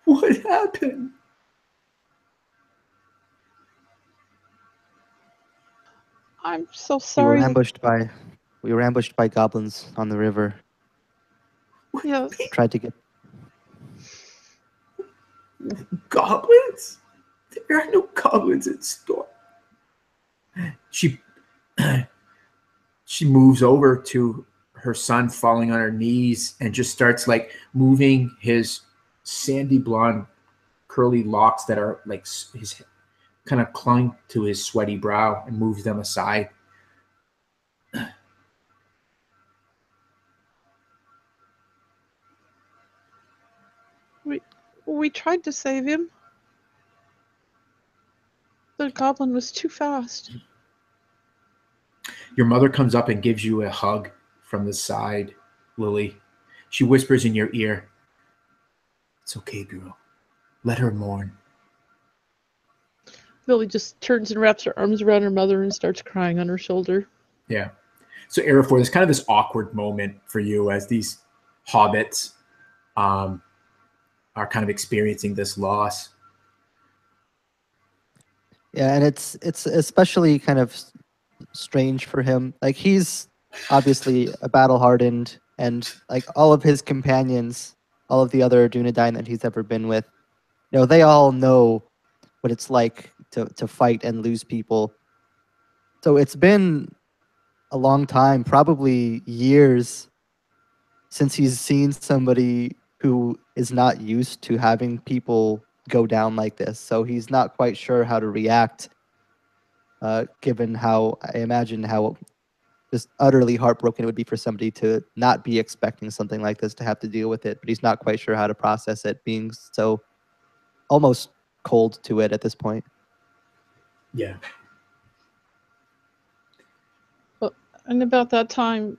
"What happened?" I'm so sorry. We were ambushed by goblins on the river. Yes. Tried to get Goblins? There are no goblins in store. She moves over to her son, falling on her knees, and just starts like moving his sandy blonde curly locks that are like his kind of clung to his sweaty brow, and moves them aside. We tried to save him. The goblin was too fast. Your mother comes up and gives you a hug from the side, Lily. She whispers in your ear, "It's okay, girl. Let her mourn." Lily just turns and wraps her arms around her mother and starts crying on her shoulder. Yeah. So, Arafor, there's kind of this awkward moment for you as these hobbits are kind of experiencing this loss. Yeah, and it's especially kind of strange for him. Like, he's obviously a battle-hardened, and like all of his companions, all of the other Dunedain that he's ever been with, they all know what it's like to fight and lose people. So it's been a long time, probably years, since he's seen somebody who is not used to having people go down like this. So he's not quite sure how to react, given how I imagine how just utterly heartbroken it would be for somebody to not be expecting something like this, to have to deal with it, but he's not quite sure how to process it, being so almost cold to it at this point. Yeah. Well, and about that time,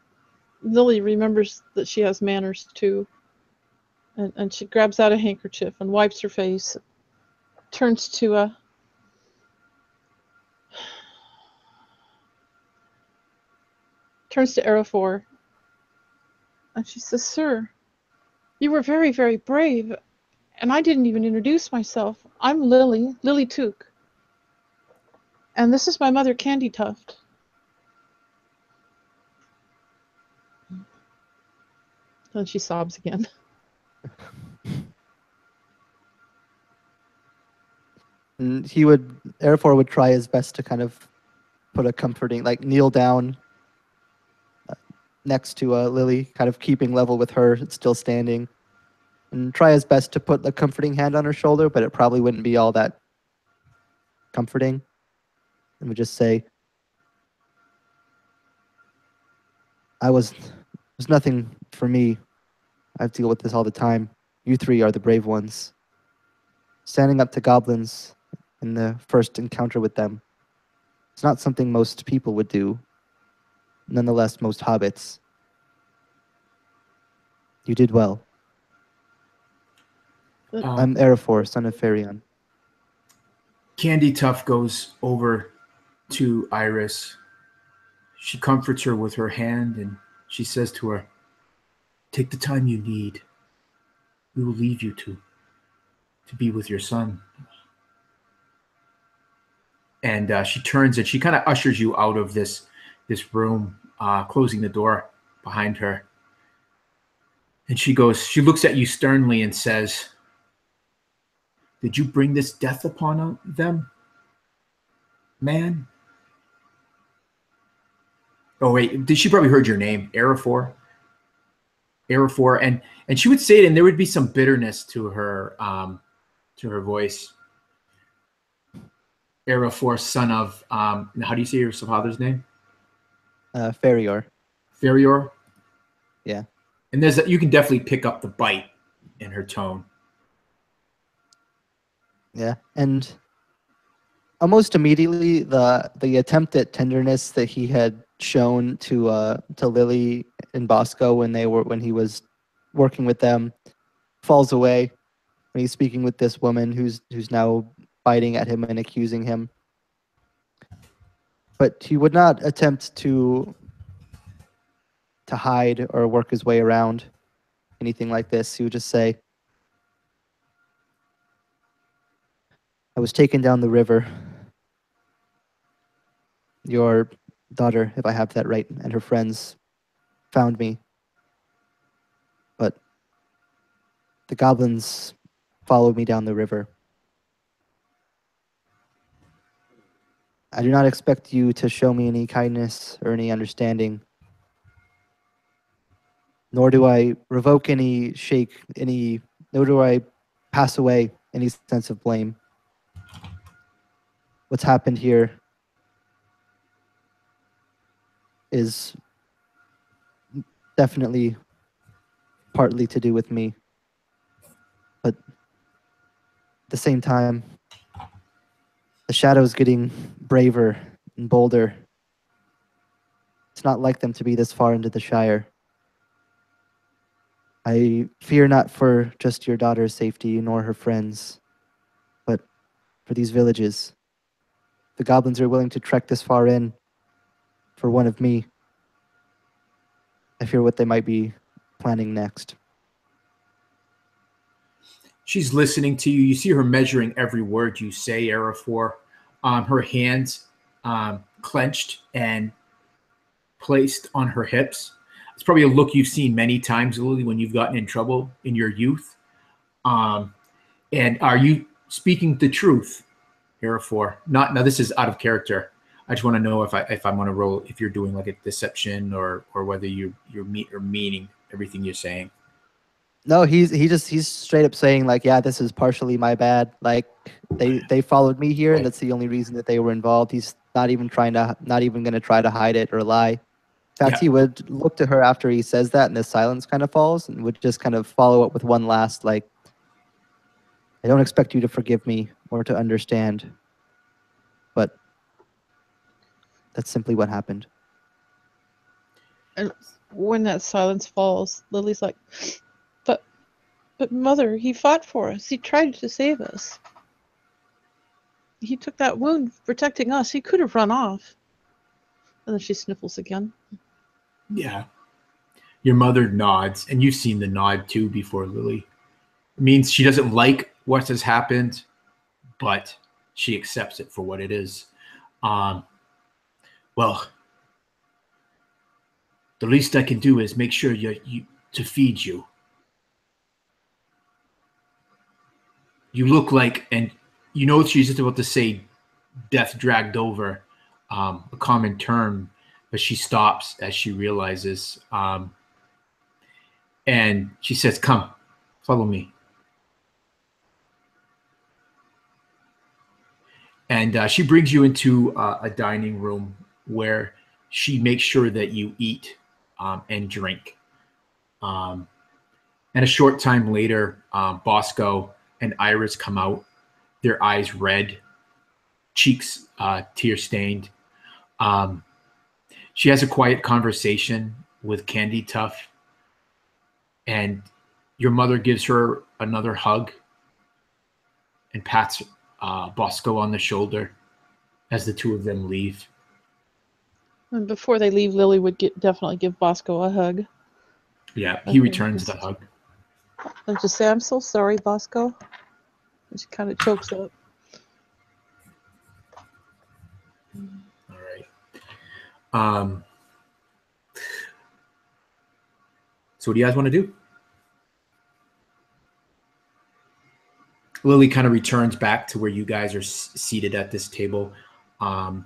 Lily remembers that she has manners too. And she grabs out a handkerchief and wipes her face, turns to Arafor, and she says, "Sir, you were very, very brave, and I didn't even introduce myself. I'm Lily Took, and this is my mother, Candy Tuft." And she sobs again. And Arafor would try his best to kind of put a comforting, like kneel down, next to Lily, kind of keeping level with her, still standing, and try his best to put a comforting hand on her shoulder, but it probably wouldn't be all that comforting. And would just say, it was nothing for me. I deal with this all the time. You three are the brave ones. Standing up to goblins in the first encounter with them. It's not something most people would do. Nonetheless, most hobbits. You did well. I'm Erifor, son of Ferion. Candy Tuft goes over to Iris. She comforts her with her hand and she says to her, "Take the time you need. We will leave you to be with your son." And she turns and she kind of ushers you out of this room, closing the door behind her. And she looks at you sternly and says, "Did you bring this death upon them, man?" Oh wait, did she probably heard your name, Erifor? Erifor, and she would say it, and there would be some bitterness to her voice. Erifor, son of how do you say your father's name? Ferior. Ferior. Yeah. And you can definitely pick up the bite in her tone. Yeah, and almost immediately the attempt at tenderness that he had shown to Lily and Bosco when he was working with them falls away when he's speaking with this woman who's now biting at him and accusing him. But he would not attempt to hide or work his way around anything like this. He would just say, "I was taken down the river. Your daughter, if I have that right, and her friends found me. But the goblins followed me down the river. I do not expect you to show me any kindness or any understanding, nor do I revoke nor do I pass away any sense of blame. What's happened here is definitely partly to do with me. But at the same time, the shadow's getting braver and bolder. It's not like them to be this far into the Shire. I fear not for just your daughter's safety, nor her friends, but for these villages. The goblins are willing to trek this far in for one of me. I fear what they might be planning next." She's listening to you. You see her measuring every word you say, Erifor. Her hands clenched and placed on her hips. It's probably a look you've seen many times, Lily, when you've gotten in trouble in your youth. And are you speaking the truth, Erifor? Not now. This is out of character. I just want to know if I want to roll, if you're doing like a deception or whether you're meaning everything you're saying. No, he's straight up saying like, yeah, this is partially my bad. Like they followed me here, and that's the only reason that they were involved. He's not even going to try to hide it or lie. In fact, he would look to her after he says that, and the silence kind of falls, and would just kind of follow up with one last like, "I don't expect you to forgive me or to understand, but that's simply what happened." And when that silence falls, Lily's like, But Mother, he fought for us. He tried to save us. He took that wound protecting us. He could have run off." And then she sniffles again. Yeah. Your mother nods, and you've seen the nod too before, Lily. It means she doesn't like what has happened, but she accepts it for what it is. Well, the least I can do is make sure you to feed you. You look like, and you know she's just about to say death dragged over, a common term but she stops as she realizes, and she says, "Come, follow me." And she brings you into a dining room where she makes sure that you eat and drink. And a short time later, Bosco and Iris come out, their eyes red, cheeks tear stained. Um, she has a quiet conversation with Candy Tuff, and your mother gives her another hug and pats Bosco on the shoulder as the two of them leave. And before they leave, Lily would definitely give Bosco a hug. Yeah, he returns the hug. And just say, "I'm so sorry, Bosco." And she kind of chokes up. All right. So what do you guys want to do? Lily kind of returns back to where you guys are seated at this table. Of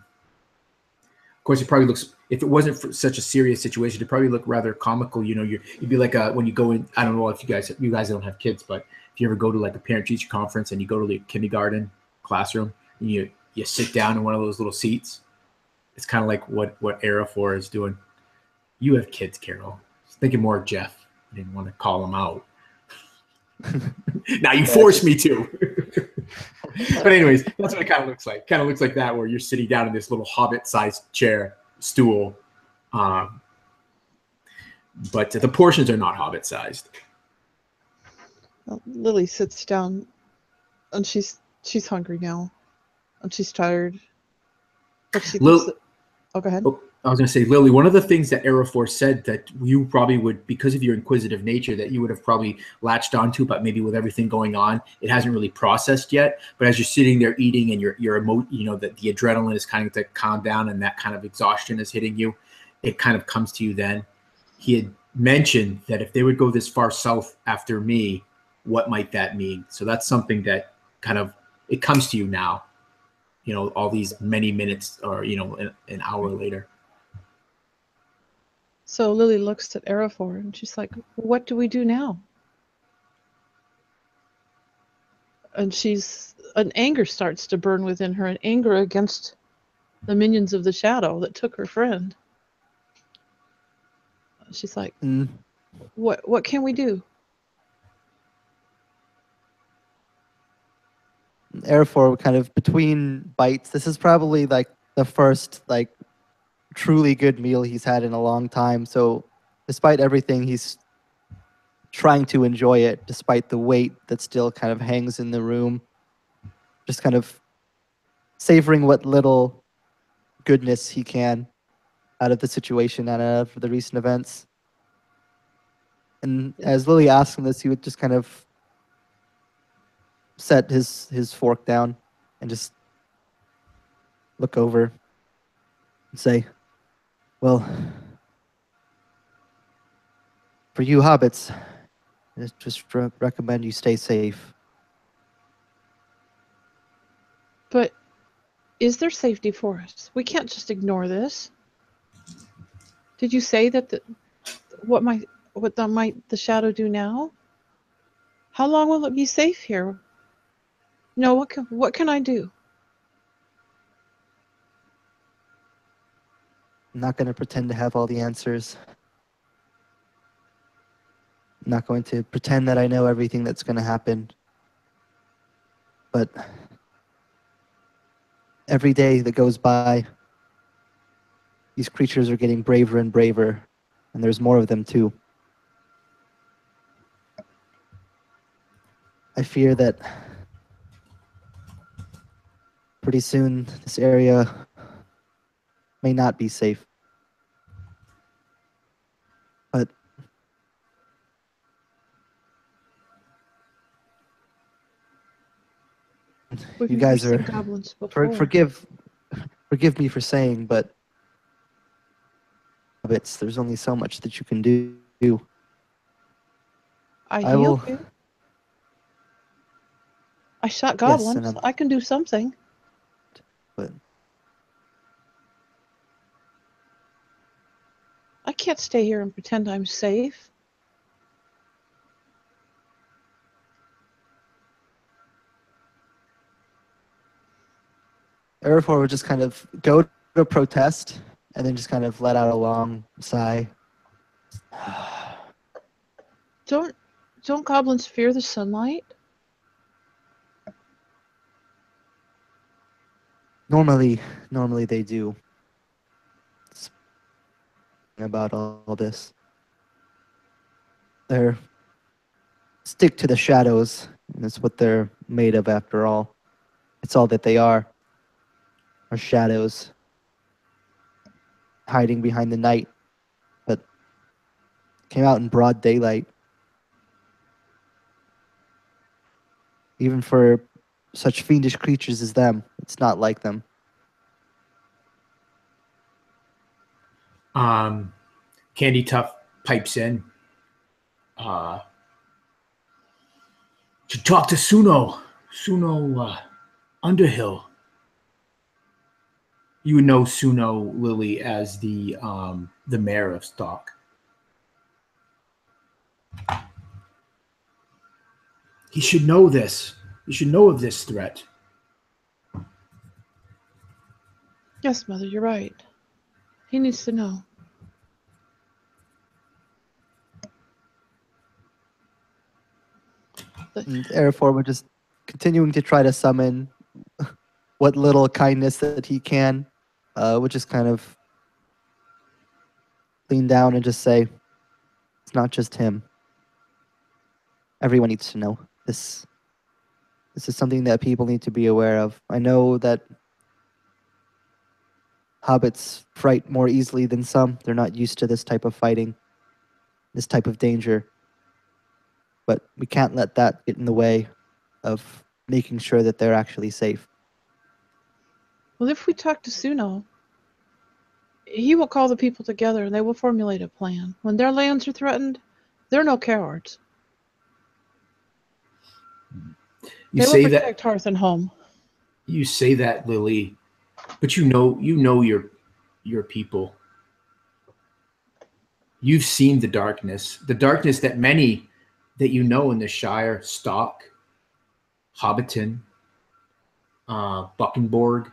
course, it probably looks, if it wasn't for such a serious situation, it'd probably look rather comical. You know, you'd be like when you go in, I don't know if you guys don't have kids, but if you ever go to like a parent-teacher conference and you go to the kindergarten classroom and you sit down in one of those little seats, it's kind of like what Arafor is doing. You have kids, Carol. I was thinking more of Jeff. I didn't want to call him out. Now you forced me to. But anyways, that's what it kind of looks like. Kind of looks like that, where you're sitting down in this little hobbit-sized stool. But the portions are not hobbit-sized. Well, Lily sits down, and she's hungry now, and she's tired. But she looks at, oh, go ahead. Oh, I was going to say, Lily, one of the things that Arafor said that you probably would, because of your inquisitive nature, that you would have probably latched onto, but maybe with everything going on, it hasn't really processed yet. But as you're sitting there eating and that the adrenaline is kind of to calm down and that kind of exhaustion is hitting you, it kind of comes to you then. He had mentioned that if they would go this far south after me, what might that mean? So that's something that kind of, it comes to you now, all these many minutes or, an hour later. So Lily looks at Arafor and she's like, "What do we do now?" And an anger starts to burn within her, an anger against the minions of the shadow that took her friend. She's like, What can we do?" Arafor kind of between bites. This is probably like the first truly good meal he's had in a long time. So despite everything, he's trying to enjoy it despite the weight that still kind of hangs in the room. Just kind of savoring what little goodness he can out of the situation and out of the recent events. And as Lily asked him this, he would just kind of set his fork down and just look over and say, "Well, for you hobbits, I just recommend you stay safe." But is there safety for us? We can't just ignore this. Did you say that what might the shadow do now? How long will it be safe here? No, what can I do? I'm not going to pretend to have all the answers. I'm not going to pretend that I know everything that's going to happen. But every day that goes by, these creatures are getting braver and braver, and there's more of them too. I fear that pretty soon this area may not be safe. But you guys are goblins before. forgive me for saying, but there's only so much that you can do. I healed you. I shot goblins. Yes, I can do something. But I can't stay here and pretend I'm safe. Erifor would just kind of go to protest and then just kind of let out a long sigh. Don't goblins fear the sunlight? Normally they do. It's about all this. They're stick to the shadows. And that's what they're made of after all. It's all that they are shadows hiding behind the night, but came out in broad daylight. Even for such fiendish creatures as them, it's not like them. Candy Tough pipes in. Should talk to Suno Underhill. You would know Suno Lily as the mayor of Stock. He should know this. He should know of this threat. Yes, Mother, you're right. He needs to know. And Erifor would just continuing to try to summon what little kindness that he can, would just kind of lean down and just say, it's not just him. Everyone needs to know this. This is something that people need to be aware of. I know that hobbits fright more easily than some. They're not used to this type of fighting, this type of danger. But we can't let that get in the way of making sure that they're actually safe. Well, if we talk to Suno, he will call the people together and they will formulate a plan. When their lands are threatened, they're no cowards. You they say will that protect hearth and home. You say that, Lily, but you know your people. You've seen the darkness that many that you know in the Shire stalk, Hobbiton, Buckenborg.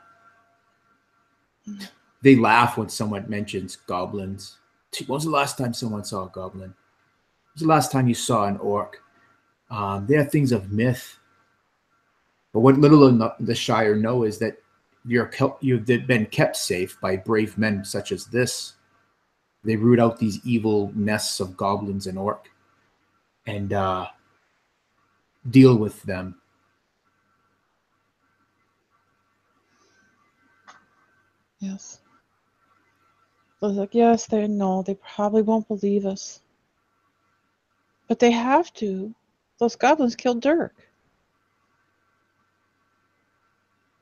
They laugh when someone mentions goblins. When was the last time someone saw a goblin? When was the last time you saw an orc? They are things of myth. But what little the Shire know is that you've been kept safe by brave men such as this. They root out these evil nests of goblins and orc and deal with them. Yes. I was like, yes, they know. They probably won't believe us. But they have to. Those goblins killed Dirk.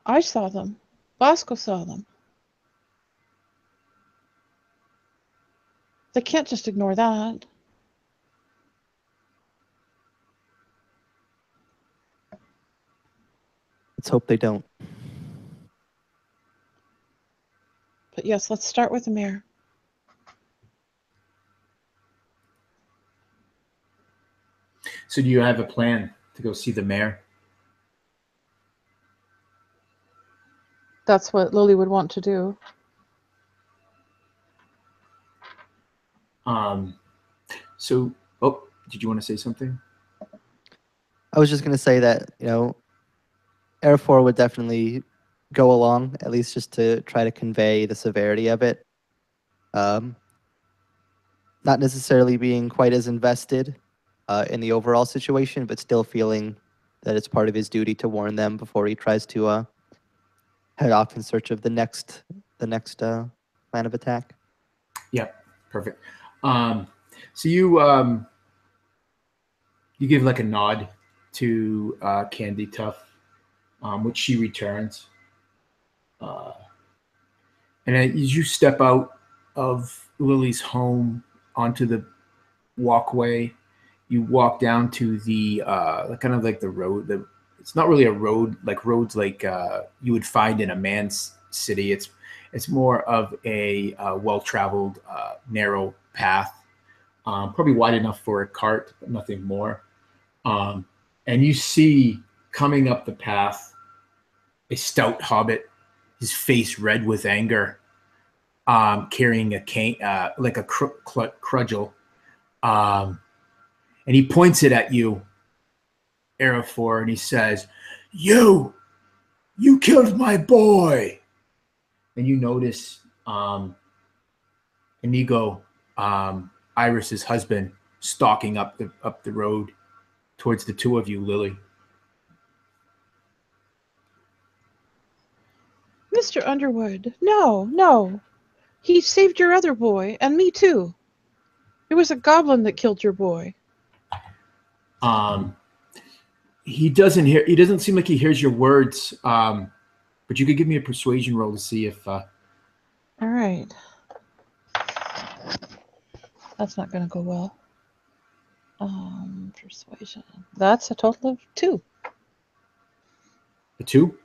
I saw them. Bosco saw them. They can't just ignore that. Let's hope they don't. But yes, let's start with the mayor. So do you have a plan to go see the mayor? That's what Lily would want to do. So, did you want to say something? I was just going to say that, Air4 would definitely go along, at least just to try to convey the severity of it. Not necessarily being quite as invested in the overall situation, but still feeling that it's part of his duty to warn them before he tries to head off in search of the next plan of attack. Yeah, perfect. So you give like a nod to Candy Tough, which she returns. And as you step out of Lily's home onto the walkway, you walk down to the kind of like the road. It's not really a road, like roads like you would find in a man's city. It's more of a well-traveled, narrow path, probably wide enough for a cart, but nothing more. And you see coming up the path a stout hobbit, his face red with anger, carrying a cane, like a cudgel, and he points it at you, Arafor, and he says, "You killed my boy." And you notice Inigo, Iris's husband, stalking up the road towards the two of you, Lily. Mr. Underwood, no. He saved your other boy, and me too. It was a goblin that killed your boy. He doesn't seem like he hears your words. But you could give me a persuasion roll to see if All right. That's not going to go well. Persuasion. That's a total of 2. a 2.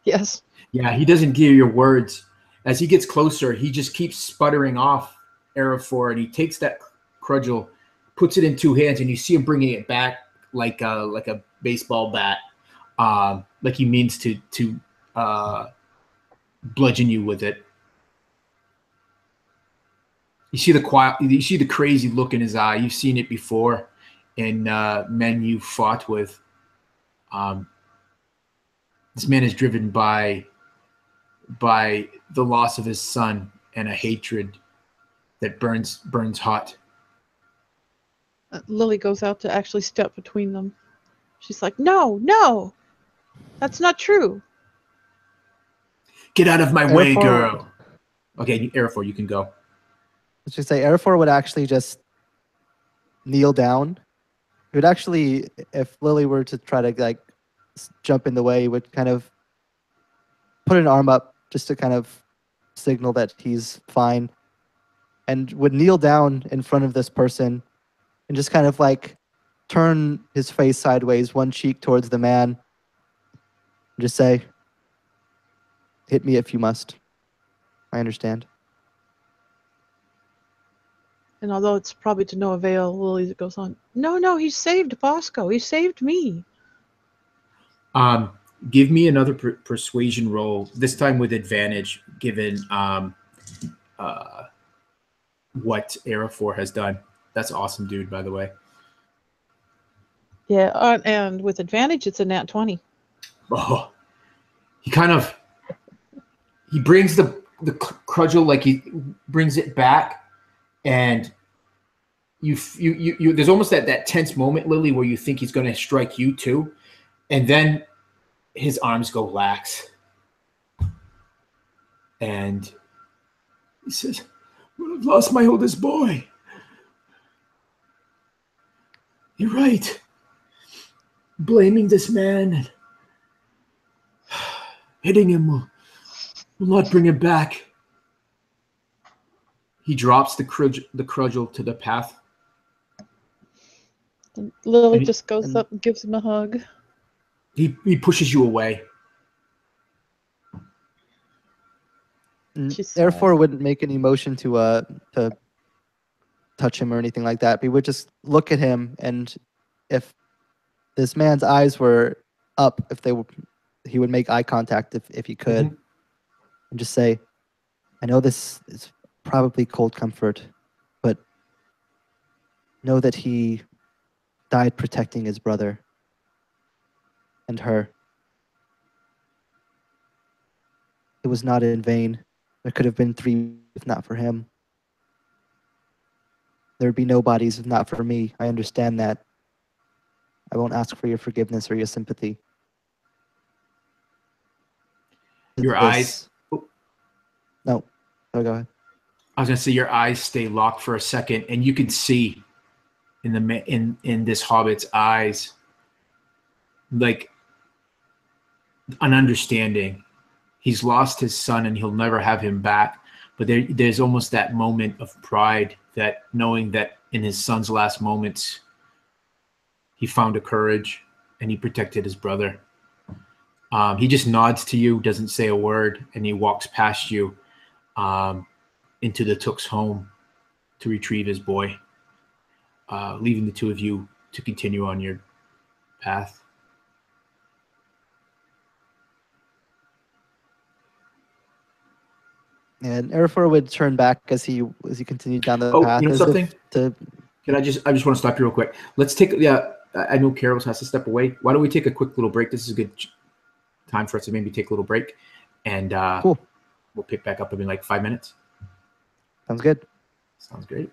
Yes. Yeah, he doesn't hear your words. As he gets closer, he just keeps sputtering off Arafor, and he takes that cudgel, puts it in 2 hands, and you see him bringing it back like a baseball bat, like he means to bludgeon you with it. You see the crazy look in his eye. You've seen it before in men you fought with. This man is driven by the loss of his son and a hatred that burns hot. Lily goes out to actually step between them. She's like, no, that's not true. Get out of my way, Arafor- girl. Okay, Arafor, you can go. Let's just say Arafor would actually just kneel down. He would actually, if Lily were to try to like jump in the way, he would kind of put an arm up just to kind of signal that he's fine, and would kneel down in front of this person and just kind of like turn his face sideways, one cheek towards the man, and just say, "Hit me if you must. I understand." And although it's probably to no avail, Lily goes on, no, he saved Bosco. He saved me. Give me another persuasion roll, this time with advantage, given what Arafor has done. That's awesome, dude, by the way. Yeah, and with advantage, it's a nat 20. Oh, he brings the cudgel, like he brings it back, and you there's almost that tense moment, Lily, where you think he's going to strike you too, and then his arms go lax, and he says, "I've lost my oldest boy. You're right. Blaming this man and hitting him will not bring him back." He drops the cudgel to the path. And Lily just goes up and gives him a hug. He pushes you away. Therefore, wouldn't make any motion to touch him or anything like that. But he would just look at him, and if this man's eyes were up, he would make eye contact if he could, and just say, "I know this is probably cold comfort, but know that he died protecting his brother and her. It was not in vain. There could have been 3 if not for him. There would be no bodies if not for me. I understand that. I won't ask for your forgiveness or your sympathy." Your eyes. No. Oh, go ahead. I was gonna say your eyes stay locked for a second, and you can see in this hobbit's eyes like an understanding. He's lost his son, and he'll never have him back. But there's almost that moment of pride, that knowing that in his son's last moments, he found a courage and he protected his brother. He just nods to you, doesn't say a word, and he walks past you. into the Took's home to retrieve his boy, leaving the two of you to continue on your path. And Erifor would turn back as he continued down the Oh, path. you know as something? if to I just want to stop you real quick. Let's take, I know Carol's has to step away. Why don't we take a quick little break? This is a good time for us to maybe take a little break, and cool. We'll pick back up in like 5 minutes. Sounds good. Sounds great.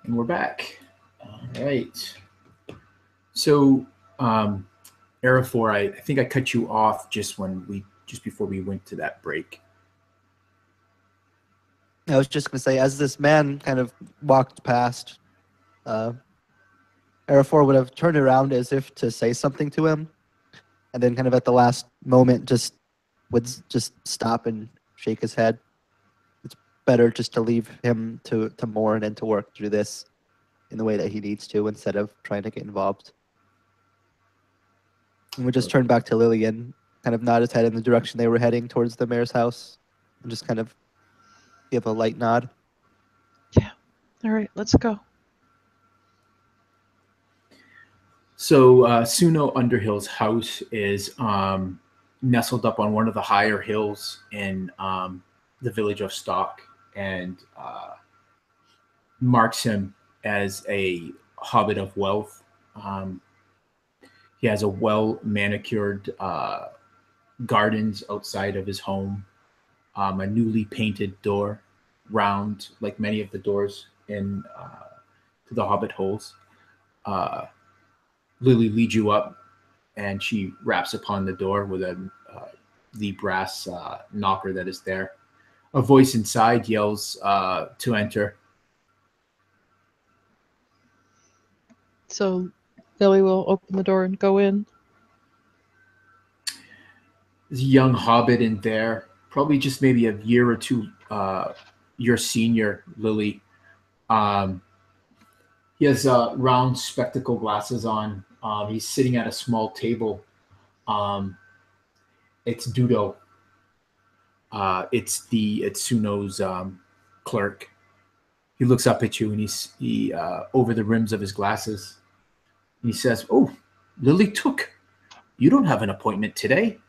And we're back. All right. So, Arafor, I think I cut you off just before we went to that break. I was just going to say, as this man kind of walked past, Arafor would have turned around as if to say something to him, and then kind of at the last moment would just stop and shake his head. It's better just to leave him to mourn and to work through this in the way that he needs to, instead of trying to get involved. And we just turn back to Lily and kind of nod his head in the direction they were heading towards the mayor's house, and just kind of give a light nod. Yeah. All right, let's go. So Suno Underhill's house is nestled up on one of the higher hills in the village of Stock, and marks him as a hobbit of wealth. He has a well-manicured gardens outside of his home, a newly painted door, round like many of the doors in to the hobbit holes. Lily leads you up, and she raps upon the door with the brass knocker that is there. A voice inside yells to enter. So Lily will open the door and go in. There's a young hobbit in there, probably just maybe a year or two your senior, Lily. He has round spectacle glasses on. He's sitting at a small table. It's Dudo. It's Suno's clerk. He looks up at you, and he over the rims of his glasses, and he says, "Oh, Lily Took, you don't have an appointment today."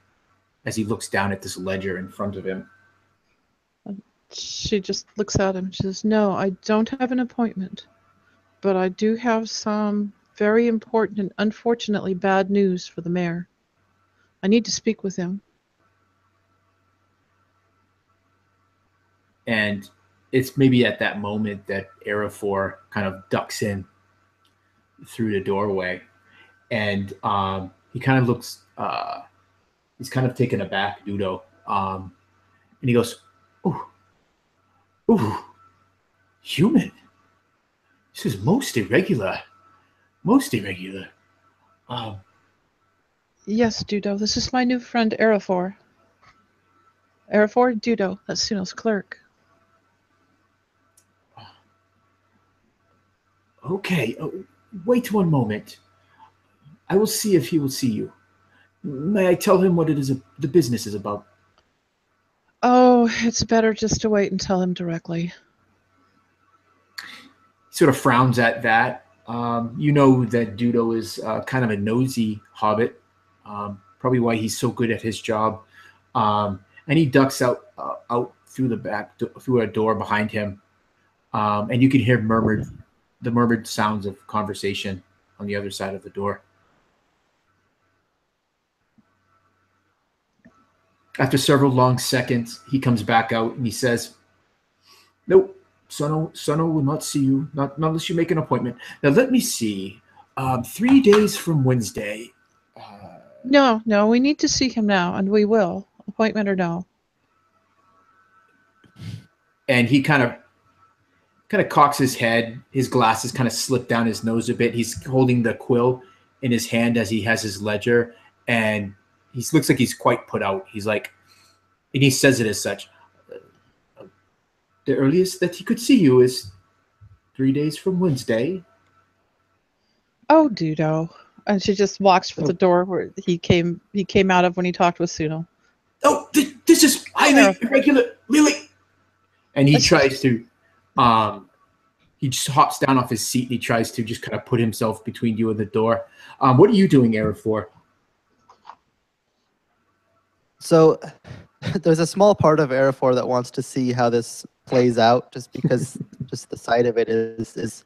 As he looks down at this ledger in front of him. She just looks at him and she says, "No, I don't have an appointment, but I do have some very important and unfortunately bad news for the mayor. I need to speak with him." And it's maybe at that moment that Arafor kind of ducks in through the doorway, and he kind of looks. He's kind of taken aback, Dudo, and he goes, "Ooh, human. This is most irregular. Most irregular." Yes, Dudo, this is my new friend Arafor. Arafor, Dudo, that's Suno's clerk. Okay, wait one moment. I will see if he will see you. May I tell him what it is the business is about? Oh, it's better just to wait and tell him directly. He sort of frowns at that. You know that Dudo is kind of a nosy hobbit, probably why he's so good at his job. And he ducks out through the back, through a door behind him, and you can hear the murmured sounds of conversation on the other side of the door. After several long seconds, he comes back out and he says, "Nope, Sono will not see you, not unless you make an appointment. Now let me see. 3 days from Wednesday." No, we need to see him now, and we will, appointment or no. And he kind of cocks his head. His glasses kind of slip down his nose a bit. He's holding the quill in his hand as he has his ledger, and he looks like he's quite put out. He's like, and he says it as such. The earliest that he could see you is 3 days from Wednesday. Oh, Dudo. And she just walks for the door where he came out of when he talked with Suno. "Oh, this is highly irregular, Lily." And he tries to, he just hops down off his seat and he tries to just kind of put himself between you and the door. What are you doing, Arafor? So there's a small part of Arafor that wants to see how this plays out, just because just the sight of it is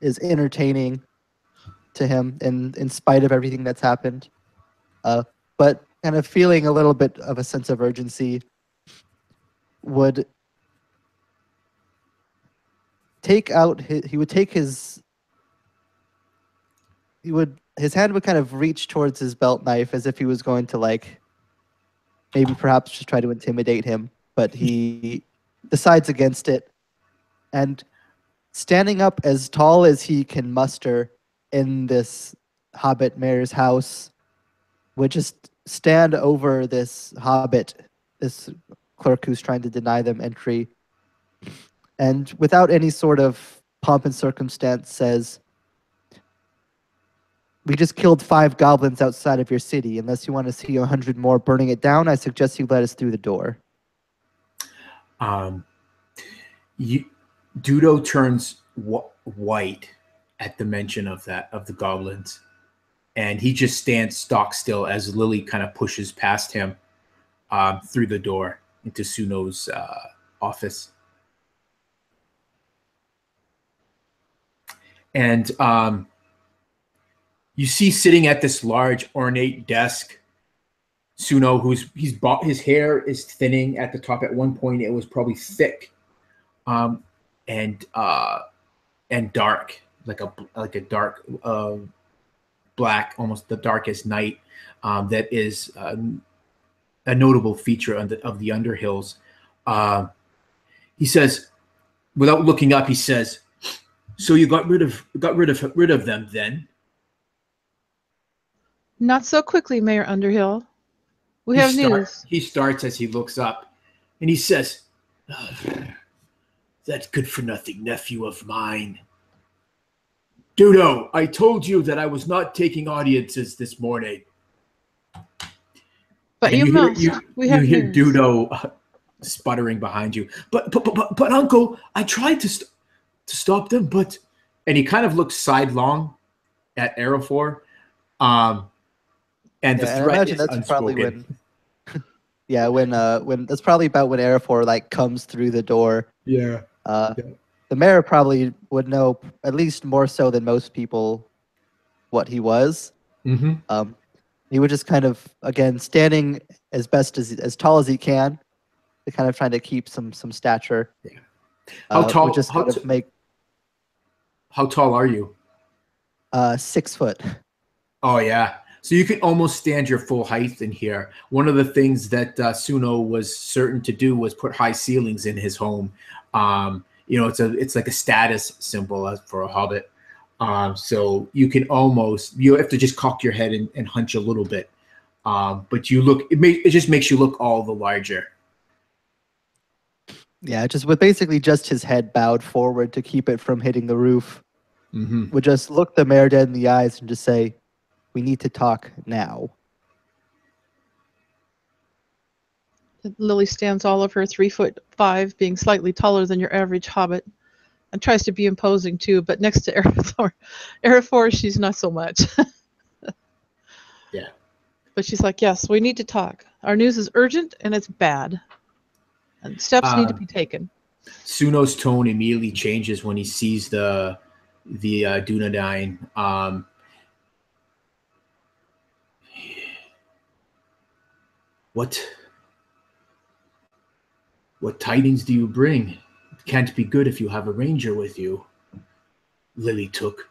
entertaining to him, in spite of everything that's happened. But kind of feeling a little bit of a sense of urgency, would his hand would kind of reach towards his belt knife as if he was going to like maybe perhaps just try to intimidate him, but he decides against it, and standing up as tall as he can muster in this hobbit mayor's house would just stand over this hobbit, this clerk who's trying to deny them entry, and without any sort of pomp and circumstance says, "We just killed 5 goblins outside of your city. Unless you want to see 100 more burning it down, I suggest you let us through the door." Dudo turns white at the mention of the goblins, and he just stands stock still as Lily kind of pushes past him through the door into Suno's office. And you see sitting at this large ornate desk Suno, his hair is thinning at the top. At one point, it was probably thick, and dark, like a dark black, almost the darkest night. That is a notable feature of the Underhills. He says, without looking up, he says, "So you got rid of them then?" Not so quickly, Mayor Underhill. We have news. He starts as he looks up, and he says, "That good-for-nothing nephew of mine. Dudo, I told you that I was not taking audiences this morning." But you must. We have hear news. Dudo sputtering behind you. But Uncle, I tried to stop them, but... And he kind of looks sidelong at Arafor. And the threat is that's unspoken. Probably when that's probably about when Arafor like comes through the door. Yeah. The mayor probably would know at least more so than most people what he was. Mm-hmm. He would just kind of, again, standing as tall as he can, to kind of trying to keep some stature. Yeah. How tall? How tall are you? 6 foot. Oh yeah. So you can almost stand your full height in here. One of the things that Suno was certain to do was put high ceilings in his home. It's like a status symbol for a hobbit. So you have to just cock your head and hunch a little bit. But it just makes you look all the larger. Yeah, just with basically just his head bowed forward to keep it from hitting the roof. Mm-hmm. Would just look the mayor dead in the eyes and just say, "We need to talk now." Lily stands all of her 3'5", being slightly taller than your average hobbit, and tries to be imposing too. But next to Arafor, she's not so much. Yeah. But she's like, "Yes, we need to talk. Our news is urgent and it's bad, and steps need to be taken." Suno's tone immediately changes when he sees the Dunedain. What tidings do you bring? It can't be good if you have a ranger with you. Lily took.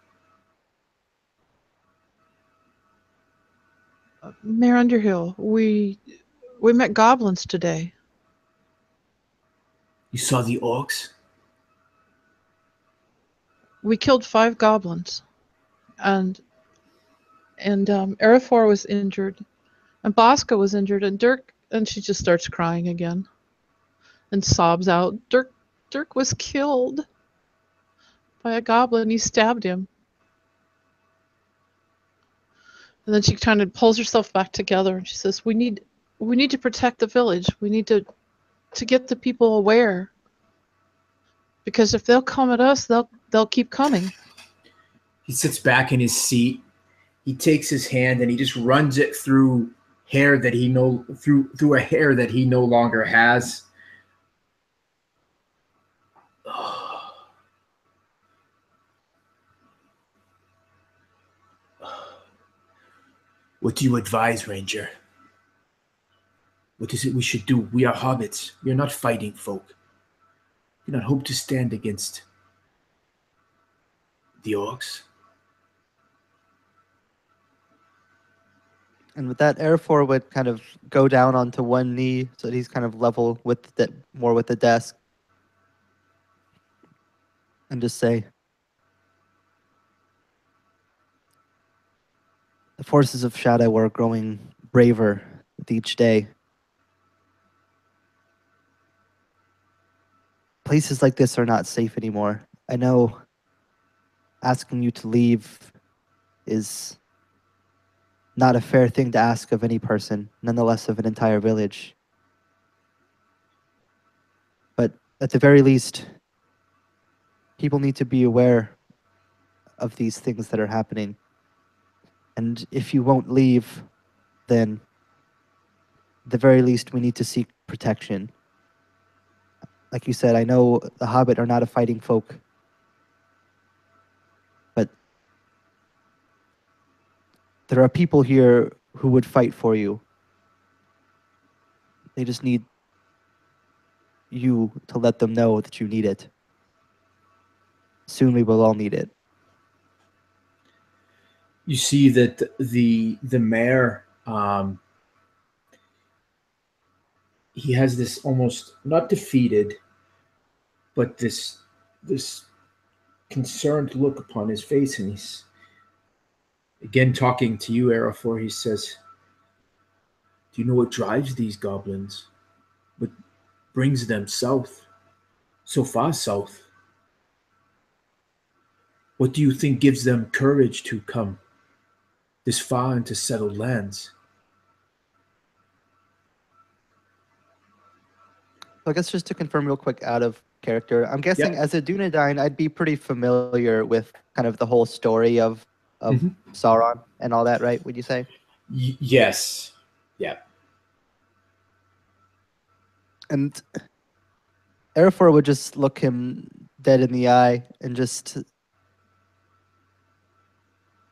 Mayor Underhill, we met goblins today. You saw the orcs? We killed 5 goblins, and Arafor was injured, and Bosca was injured, and Dirk, and she just starts crying again, and sobs out. Dirk was killed by a goblin. He stabbed him, and then she kind of pulls herself back together, and she says, "We need to protect the village. We need to get the people aware, because if they'll come at us, they'll keep coming." He sits back in his seat. He takes his hand and he just runs it through hair that through a hair that he no longer has. What do you advise, Ranger? What is it we should do? We are hobbits. We are not fighting folk. We do not hope to stand against The orcs. And with that, Airfor would kind of go down onto one knee so that he's kind of level with more with the desk, and just say, "The forces of Shadow are growing braver with each day. Places like this are not safe anymore. I know asking you to leave is not a fair thing to ask of any person, nonetheless of an entire village. But at the very least, people need to be aware of these things that are happening. And if you won't leave, then at the very least we need to seek protection. Like you said, I know the Hobbit are not a fighting folk, but there are people here who would fight for you. They just need you to let them know that you need it. Soon we will all need it." You see that the mayor, he has this almost not defeated, but this concerned look upon his face, and he's again talking to you, Arafor. He says, "Do you know what drives these goblins? What brings them south, so far south? What do you think gives them courage to come this far into settled lands?" So I guess just to confirm real quick out of character, I'm guessing Yep. as a Dunedain, I'd be pretty familiar with kind of the whole story of Mhm. Sauron and all that, right? Would you say? Yes. Yeah. And Arafor would just look him dead in the eye and just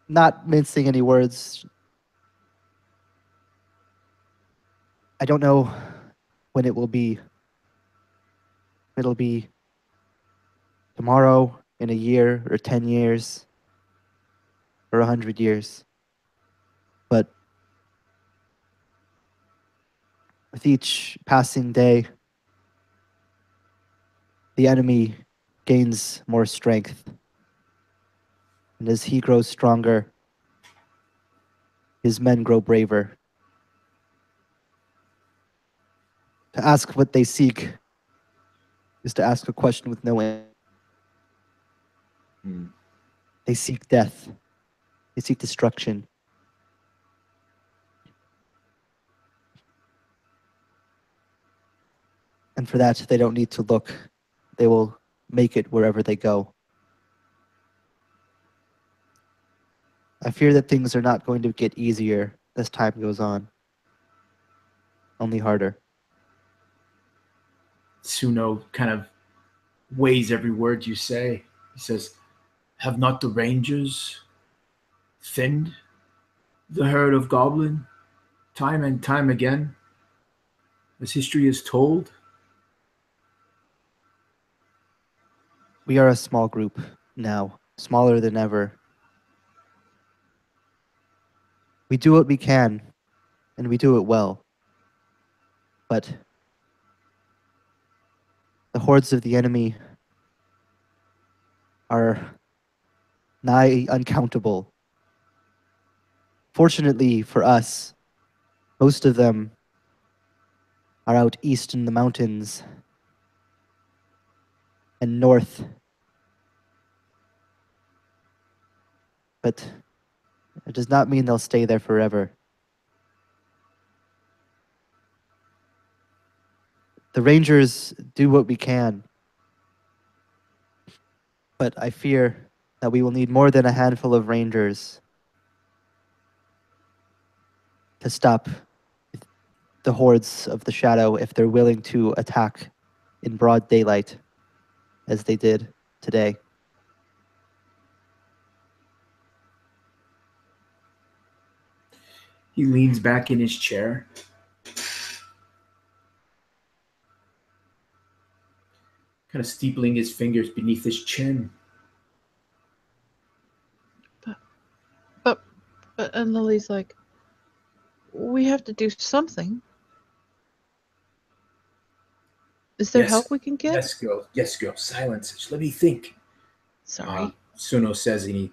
not mincing any words. "I don't know when it will be. It'll be tomorrow, in a year, or 10 years, or 100 years. But with each passing day, the enemy gains more strength. And as he grows stronger, his men grow braver. To ask what they seek is to ask a question with no answer. Hmm. They seek death. They seek destruction. And for that, they don't need to look. They will make it wherever they go. I fear that things are not going to get easier as time goes on, only harder." Suno kind of weighs every word you say. He says, "Have not the rangers thinned the herd of goblin time and time again, as history is told?" We are a small group now, smaller than ever. We do what we can, and we do it well. But the hordes of the enemy are nigh uncountable. Fortunately for us, most of them are out east in the mountains and north. But it does not mean they'll stay there forever. The Rangers do what we can, but I fear that we will need more than a handful of Rangers to stop the hordes of the Shadow if they're willing to attack in broad daylight, as they did today. He leans back in his chair, kind of steepling his fingers beneath his chin. And Lily's like, we have to do something. Is there help we can get? Yes, girl. Yes, girl. Silence. Just let me think. Sorry. Suno says, and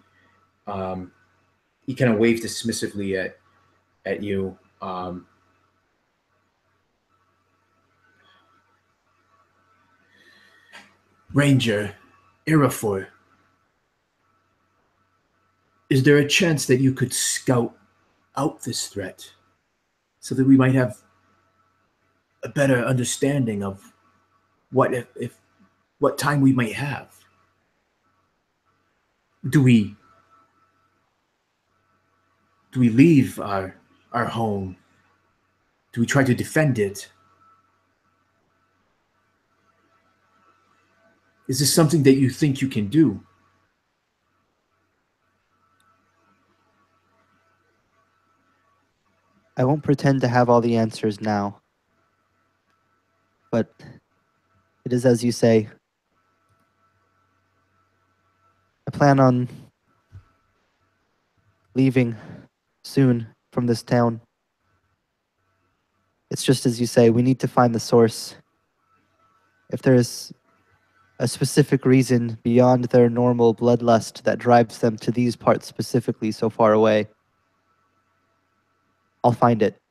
he kind of waves dismissively at you. Ranger, Irafor, is there a chance that you could scout out this threat so that we might have a better understanding of what if what time we might have? Do we leave our home? Do we try to defend it? Is this something that you think you can do? I won't pretend to have all the answers now. But it is as you say. I plan on leaving soon from this town. It's just as you say, we need to find the source. If there is a specific reason beyond their normal bloodlust that drives them to these parts specifically so far away, I'll find it.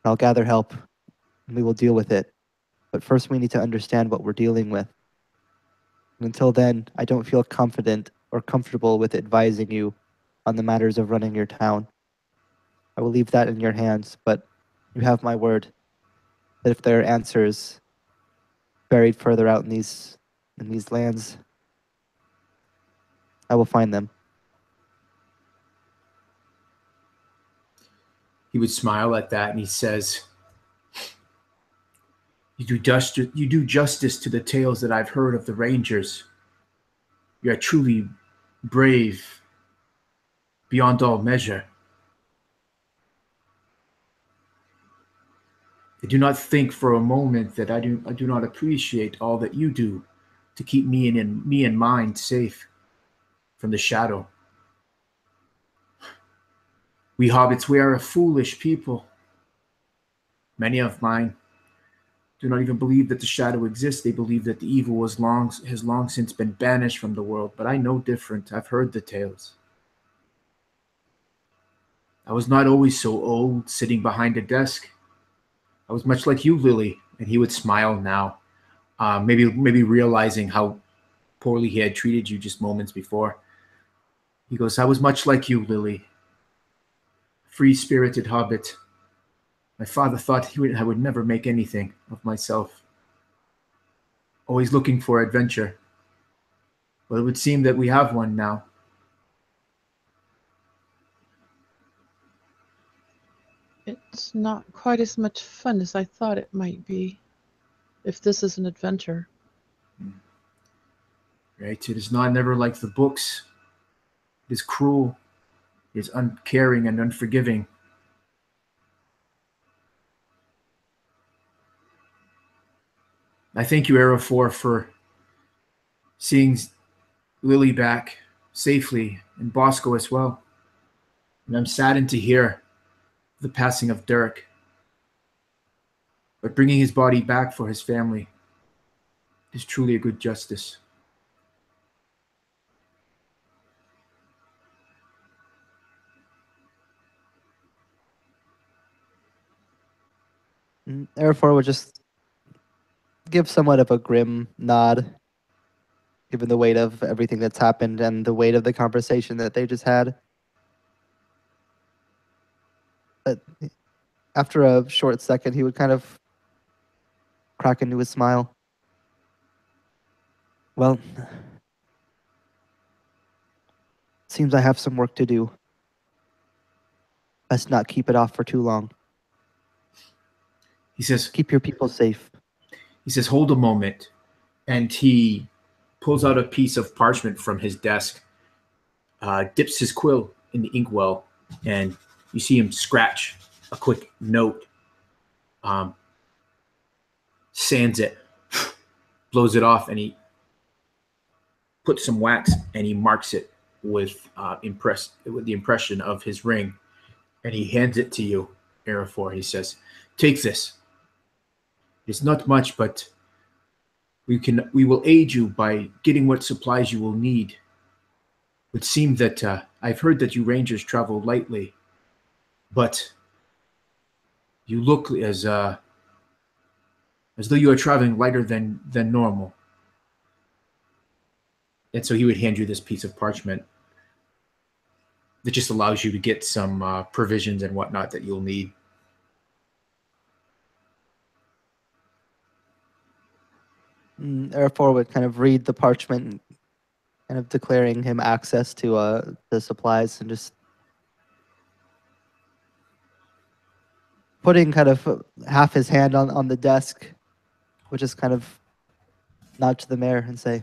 I'll gather help, and we will deal with it. But first we need to understand what we're dealing with. And until then, I don't feel confident or comfortable with advising you on the matters of running your town. I will leave that in your hands, but you have my word that if there are answers buried further out in these lands, I will find them. He would smile at that and he says, you do justice to the tales that I've heard of the Rangers. You are truly brave beyond all measure. I do not think for a moment that I do not appreciate all that you do to keep me and mine safe from the shadow. We hobbits, we are a foolish people. Many of mine do not even believe that the shadow exists. They believe that the evil has long since been banished from the world. But I know different. I've heard the tales. I was not always so old, sitting behind a desk. I was much like you, Lily. And he would smile now, maybe realizing how poorly he had treated you just moments before. He goes, I was much like you, Lily. Free-spirited hobbit. My father thought I would never make anything of myself. Always looking for adventure. Well, it would seem that we have one now. It's not quite as much fun as I thought it might be, if this is an adventure. Right? It is never like the books. It is cruel. It is uncaring and unforgiving. I thank you, Arafor, for seeing Lily back safely and Bosco as well. And I'm saddened to hear the passing of Dirk. But bringing his body back for his family is truly a good justice. Arafor would just give somewhat of a grim nod, given the weight of everything that's happened and the weight of the conversation that they just had. But after a short second, he would kind of crack into a smile. Well, seems I have some work to do. Best not keep it off for too long. He says, keep your people safe. He says, hold a moment. And he pulls out a piece of parchment from his desk, dips his quill in the inkwell, and you see him scratch a quick note, sands it, blows it off, and he puts some wax and he marks it with the impression of his ring, and he hands it to you, Arafor. He says, "Take this. It's not much, but we will aid you by getting what supplies you will need. It would seem that I've heard that you Rangers travel lightly, but you look as though you are traveling lighter than normal." And so he would hand you this piece of parchment that just allows you to get some provisions and whatnot that you'll need. Arafor would kind of read the parchment, kind of declaring him access to the supplies, and just putting kind of half his hand on the desk, would just kind of nod to the mayor and say,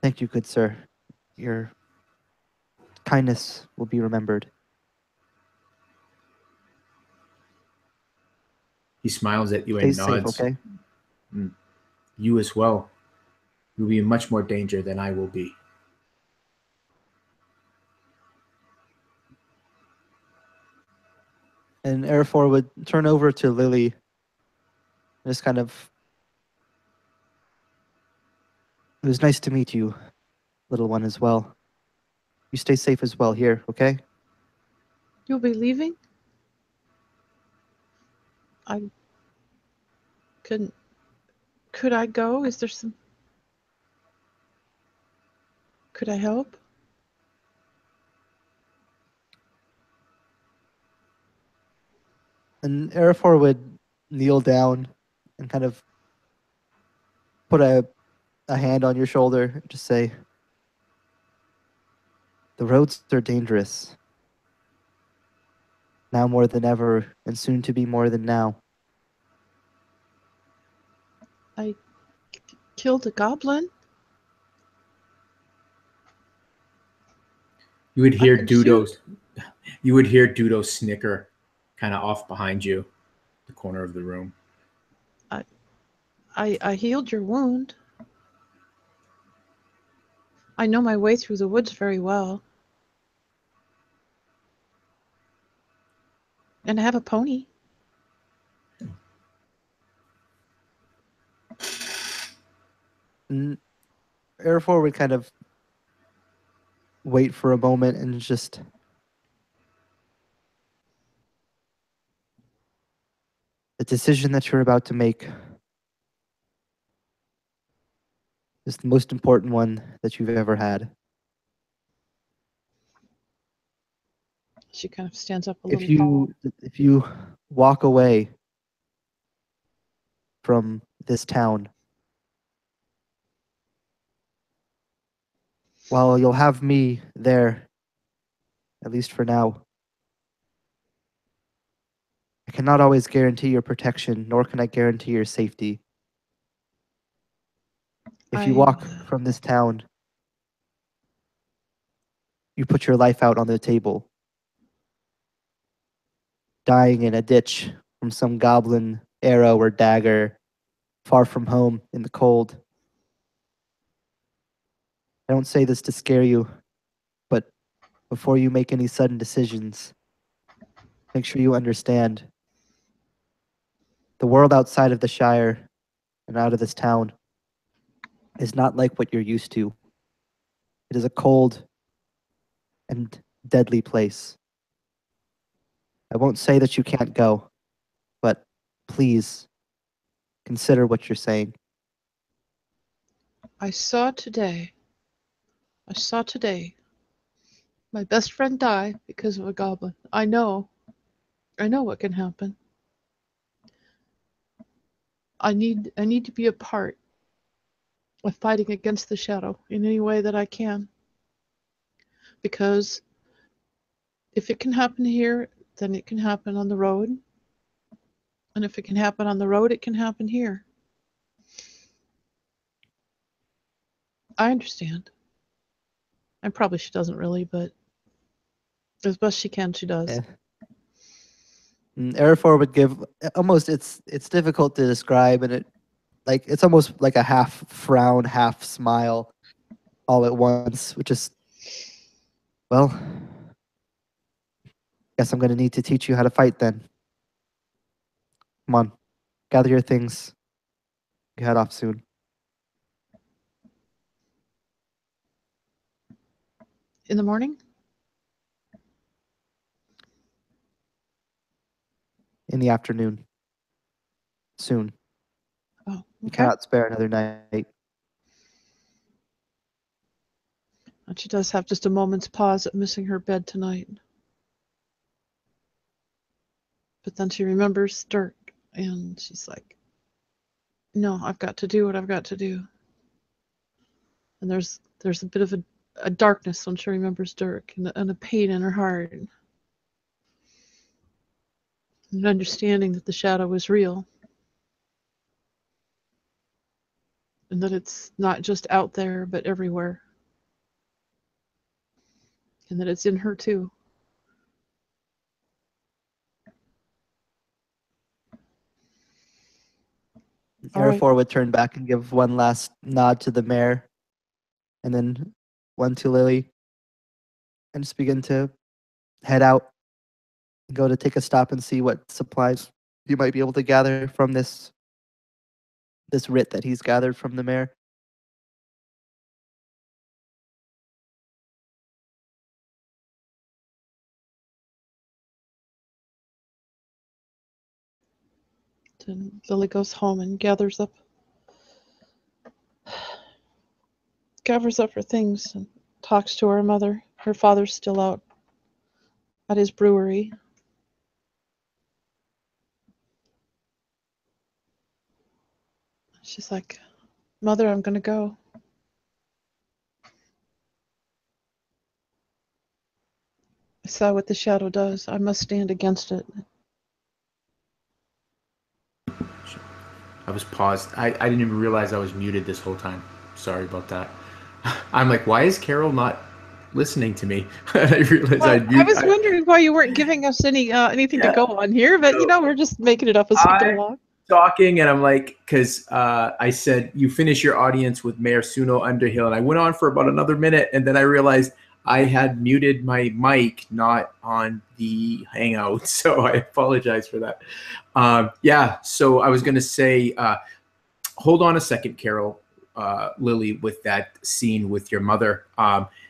"Thank you, good sir. Your kindness will be remembered." He smiles at you Stay and safe, nods. okay? You as well. You'll be in much more danger than I will be. And Arafor would turn over to Lily, just kind of, "It was nice to meet you, little one, as well. You stay safe as well here, okay?" You'll be leaving? I couldn't. Could I go? Is there some... Could I help? And Arafor would kneel down and kind of put a hand on your shoulder and just say, "The roads are dangerous. Now more than ever, and soon to be more than now. I killed a goblin? You would hear can shoot. Dudo snicker kind of off behind you, the corner of the room. I healed your wound. I know my way through the woods very well. And I have a pony. And Arafor would kind of wait for a moment and just the decision that you're about to make is the most important one that you've ever had. She kind of stands up a little taller. If you walk away from this town, while you'll have me there, at least for now, I cannot always guarantee your protection, nor can I guarantee your safety. If you walk from this town, you put your life out on the table, dying in a ditch from some goblin arrow or dagger, far from home in the cold. I don't say this to scare you, but before you make any sudden decisions, make sure you understand the world outside of the Shire and out of this town is not like what you're used to. It is a cold and deadly place. I won't say that you can't go, but please consider what you're saying. I saw today my best friend die because of a goblin. I know what can happen. I need to be a part of fighting against the shadow in any way that I can. Because if it can happen here, then it can happen on the road. And if it can happen on the road, it can happen here. I understand. And probably she doesn't really, but as best she can, she does. Yeah. And Arafor would give almost it's difficult to describe, and it's almost like a half frown, half smile all at once, which is Well, guess I'm going to need to teach you how to fight then. Come on, gather your things. You head off soon. In the morning? In the afternoon. Soon. Oh, You okay. cannot spare another night. And she does have just a moment's pause at missing her bed tonight. But then she remembers Dirk, and she's like, no, I've got to do what I've got to do. And there's a bit of a darkness when she remembers Dirk, and a pain in her heart. And an understanding that the shadow is real. And that it's not just out there, but everywhere. And that it's in her too. All right. Arafor would turn back and give one last nod to the mare, and then one to Lily, and just begin to head out and go to take a stop and see what supplies you might be able to gather from this writ that he's gathered from the mare. And Lily goes home and gathers up her things and talks to her mother. Her father's still out at his brewery. She's like, Mother, I'm gonna go. I saw what the shadow does. I must stand against it. I was paused. I didn't even realize I was muted this whole time. Sorry about that. I'm like, why is Carol not listening to me? And I realized Well, I'd mute. I was wondering why you weren't giving us anything to go on here, but we're just making it up as we go along. Talking, and I'm like, because I said you finish your audience with Mayor Suno Underhill, and I went on for about another minute, and then I realized I had muted my mic, not on the Hangout, so I apologize for that. So I was going to say, hold on a second, Carol, Lily, with that scene with your mother.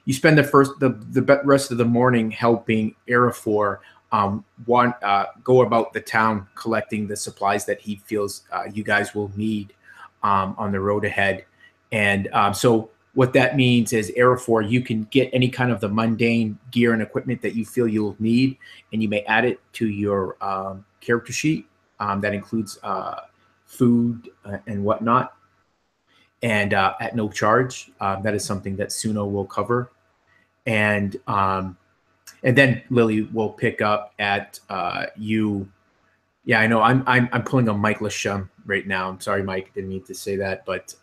You spend the rest of the morning helping Arafor go about the town collecting the supplies that he feels you guys will need on the road ahead. And so what that means is Arafor, you can get any kind of the mundane gear and equipment that you feel you'll need, and you may add it to your character sheet. That includes food and whatnot, and at no charge. That is something that Suno will cover. And then Lily will pick up at you. Yeah, I know. I'm pulling a Mike Lashum right now. I'm sorry, Mike. Didn't mean to say that, but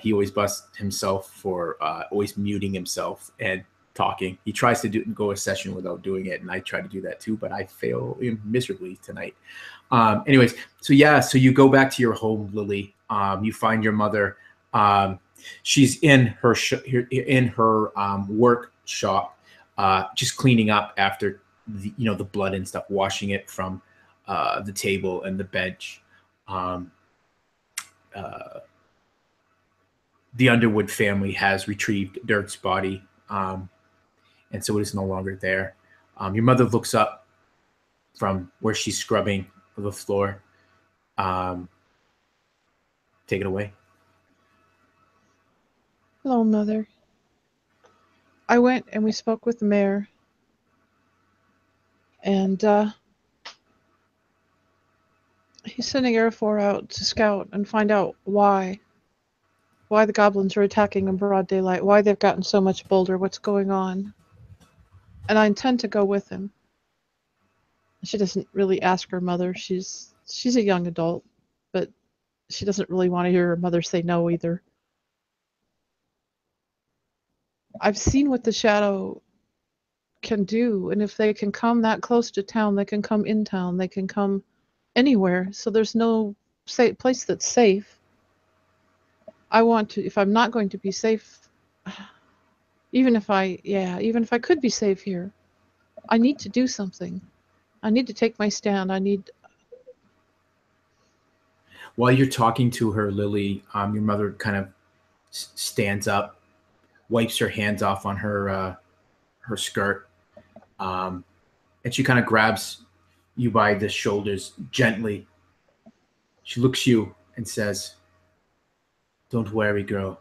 he always busts himself for always muting himself and talking. He tries to go a session without doing it, and I try to do that too, but I fail miserably tonight. Anyways, so you go back to your home, Lily. You find your mother. She's in her workshop, just cleaning up after the blood and stuff, washing it from the table and the bench. The Underwood family has retrieved Dirk's body, and so it is no longer there. Your mother looks up from where she's scrubbing the floor. Take it away. Hello, Mother. I went and we spoke with the mayor. And he's sending Arafor out to scout and find out why the goblins are attacking in broad daylight, why they've gotten so much bolder, what's going on. And I intend to go with him. She doesn't really ask her mother. She's a young adult, but she doesn't really want to hear her mother say no either. I've seen what the shadow can do, and if they can come that close to town, they can come in town, they can come anywhere. So there's no place that's safe. I want to, if I'm not going to be safe, Even if I could be safe here, I need to do something. I need to take my stand. While you're talking to her, Lily, your mother kind of stands up, wipes her hands off on her skirt, and she kind of grabs you by the shoulders gently. She looks you and says, "Don't worry, girl.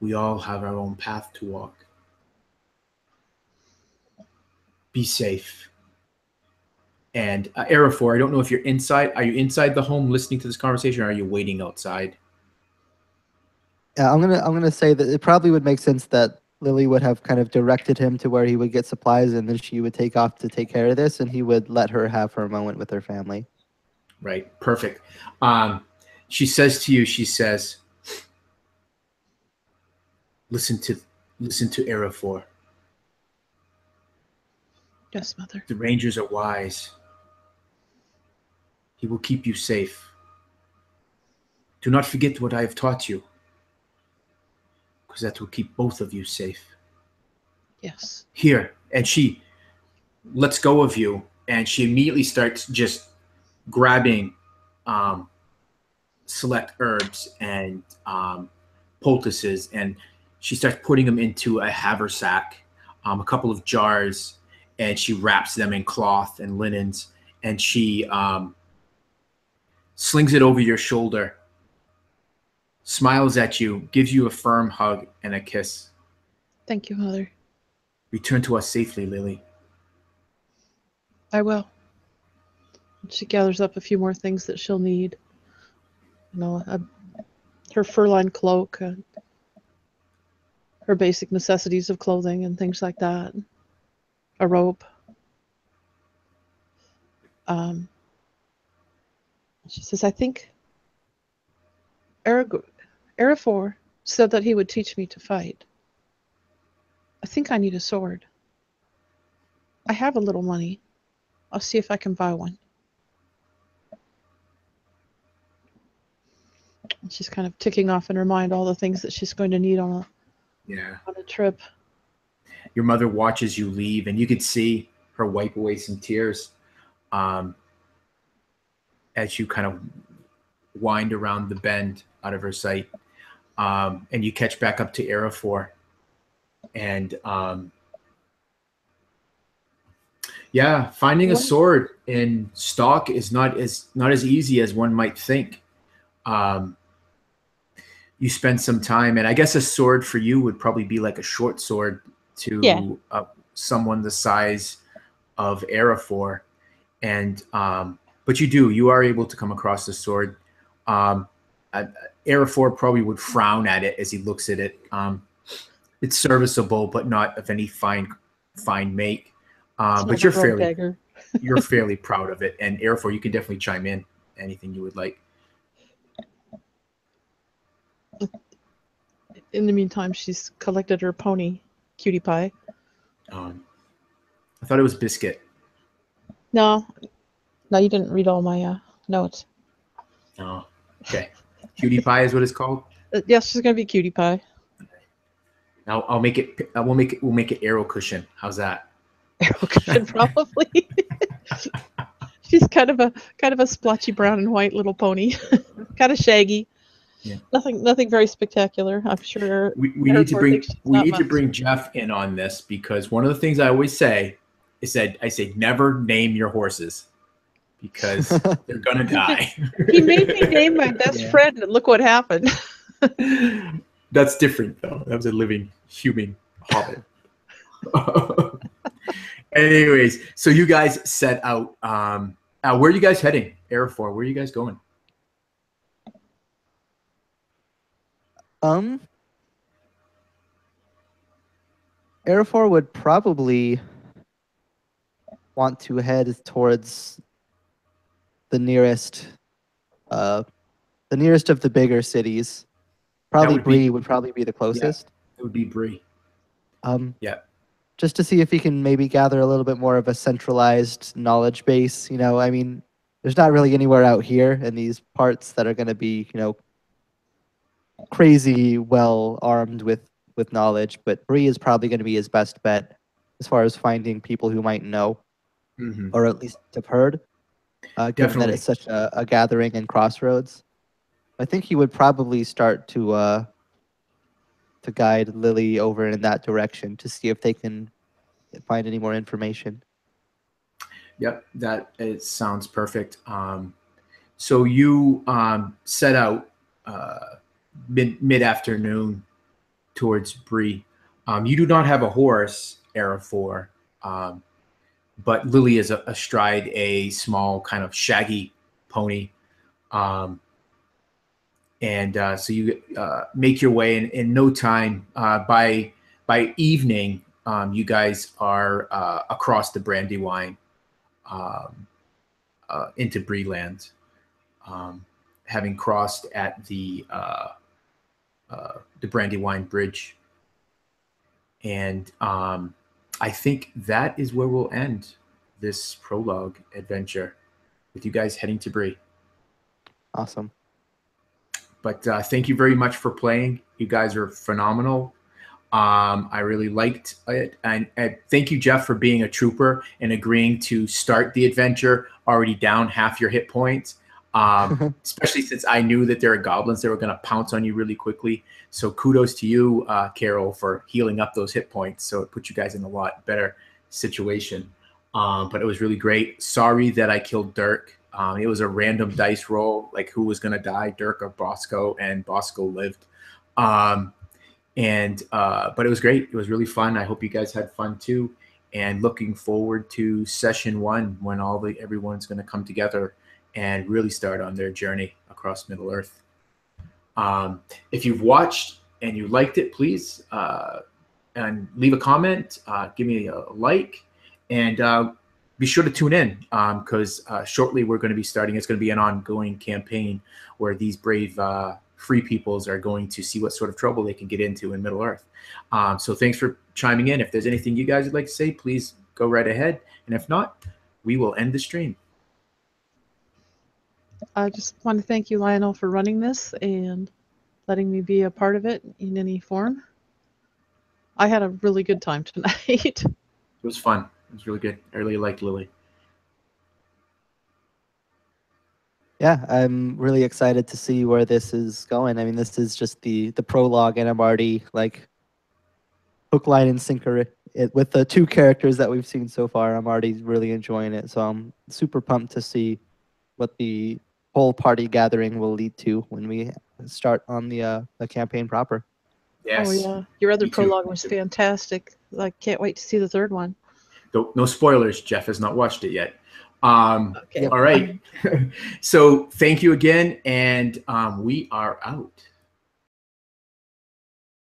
We all have our own path to walk. Be safe." And Arafor, I don't know if you're inside. Are you inside the home listening to this conversation, or are you waiting outside? Yeah, I'm gonna say that it probably would make sense that Lily would have kind of directed him to where he would get supplies, and then she would take off to take care of this, and he would let her have her moment with her family. Right. Perfect. She says to you, she says, listen to Arafor. Yes, Mother. The Rangers are wise. He will keep you safe. Do not forget what I have taught you, because that will keep both of you safe. Yes. Here. And she lets go of you, and she immediately starts just grabbing select herbs and poultices, and she starts putting them into a haversack, a couple of jars, and she wraps them in cloth and linens, and she slings it over your shoulder, smiles at you, gives you a firm hug and a kiss. Thank you, Mother. Return to us safely, Lily. I will. She gathers up a few more things that she'll need. Her fur-lined cloak, her basic necessities of clothing and things like that. A robe. She says, I think Arafor said that he would teach me to fight. I think I need a sword. I have a little money. I'll see if I can buy one. And she's kind of ticking off in her mind all the things that she's going to need on a trip. Your mother watches you leave, and you could see her wipe away some tears as you kind of wind around the bend out of her sight. And you catch back up to Arafor. And finding a sword in stock is not as easy as one might think. You spend some time, and I guess a sword for you would probably be like a short sword to someone the size of Arafor. And but you are able to come across the sword. Arafor probably would frown at it as he looks at it. It's serviceable, but not of any fine make. But you're fairly proud of it. And Arafor, you can definitely chime in anything you would like. In the meantime, she's collected her pony, Cutie Pie. I thought it was Biscuit. No, you didn't read all my notes. Oh, okay. Cutie Pie is what it's called. Yes, she's gonna be Cutie Pie. Now we'll make it Arrow Cushion. How's that? Arrow Cushion, probably. She's kind of a splotchy brown and white little pony, kind of shaggy. Yeah. Nothing very spectacular. I'm sure. We need to bring Jeff in on this, because one of the things I always say is that I say never name your horses, because they're gonna die. He made me name my best friend, and look what happened. That's different, though. That was a living human hobbit. Anyways, so you guys set out. Where are you guys heading? Arafor, where are you guys going? Arafor would probably want to head towards the nearest of the bigger cities. Probably Bree would probably be the closest. Yeah, it would be Bree. Just to see if he can maybe gather a little bit more of a centralized knowledge base. I mean, there's not really anywhere out here in these parts that are going to be, crazy well armed with with knowledge, but Bree is probably going to be his best bet as far as finding people who might know, or at least have heard, given that Definitely. it's such a gathering and crossroads. I think he would probably start to guide Lily over in that direction to see if they can find any more information. Yep, it sounds perfect. So you set out mid afternoon towards Bree. You do not have a horse, Arafor, but Lily is astride a small kind of shaggy pony. And so you make your way in no time. By evening, you guys are across the Brandywine into Breeland, having crossed at the Brandywine Bridge. And I think that is where we'll end this prologue adventure, with you guys heading to Bree. Awesome. But thank you very much for playing. You guys are phenomenal. I really liked it. And thank you, Jeff, for being a trooper and agreeing to start the adventure already down half your hit points. Especially since I knew that there are goblins that were going to pounce on you really quickly. So kudos to you, Carol, for healing up those hit points. So it put you guys in a lot better situation. But it was really great. Sorry that I killed Dirk. It was a random dice roll, like who was going to die, Dirk or Bosco, and Bosco lived. But it was great. It was really fun. I hope you guys had fun too. And looking forward to session 1, when everyone's going to come together and really start on their journey across Middle Earth. If you've watched and you liked it, please and leave a comment, give me a like, and be sure to tune in, because shortly we're going to be starting. It's going to be an ongoing campaign where these brave free peoples are going to see what sort of trouble they can get into in Middle Earth. So thanks for chiming in. If there's anything you guys would like to say, please go right ahead. And if not, we will end the stream. I just want to thank you, Lionel, for running this and letting me be a part of it in any form. I had a really good time tonight. It was fun. It was really good. I really liked Lily. Yeah, I'm really excited to see where this is going. I mean, this is just the prologue, and I'm already like hook, line, and sinker with the 2 characters that we've seen so far. I'm already really enjoying it, so I'm super pumped to see what the whole party gathering will lead to when we start on the campaign proper. Yes. Oh yeah, your other Me too. prologue was fantastic. I can't wait to see the 3rd one. No spoilers. Jeff has not watched it yet. Okay. All right. So thank you again, and we are out.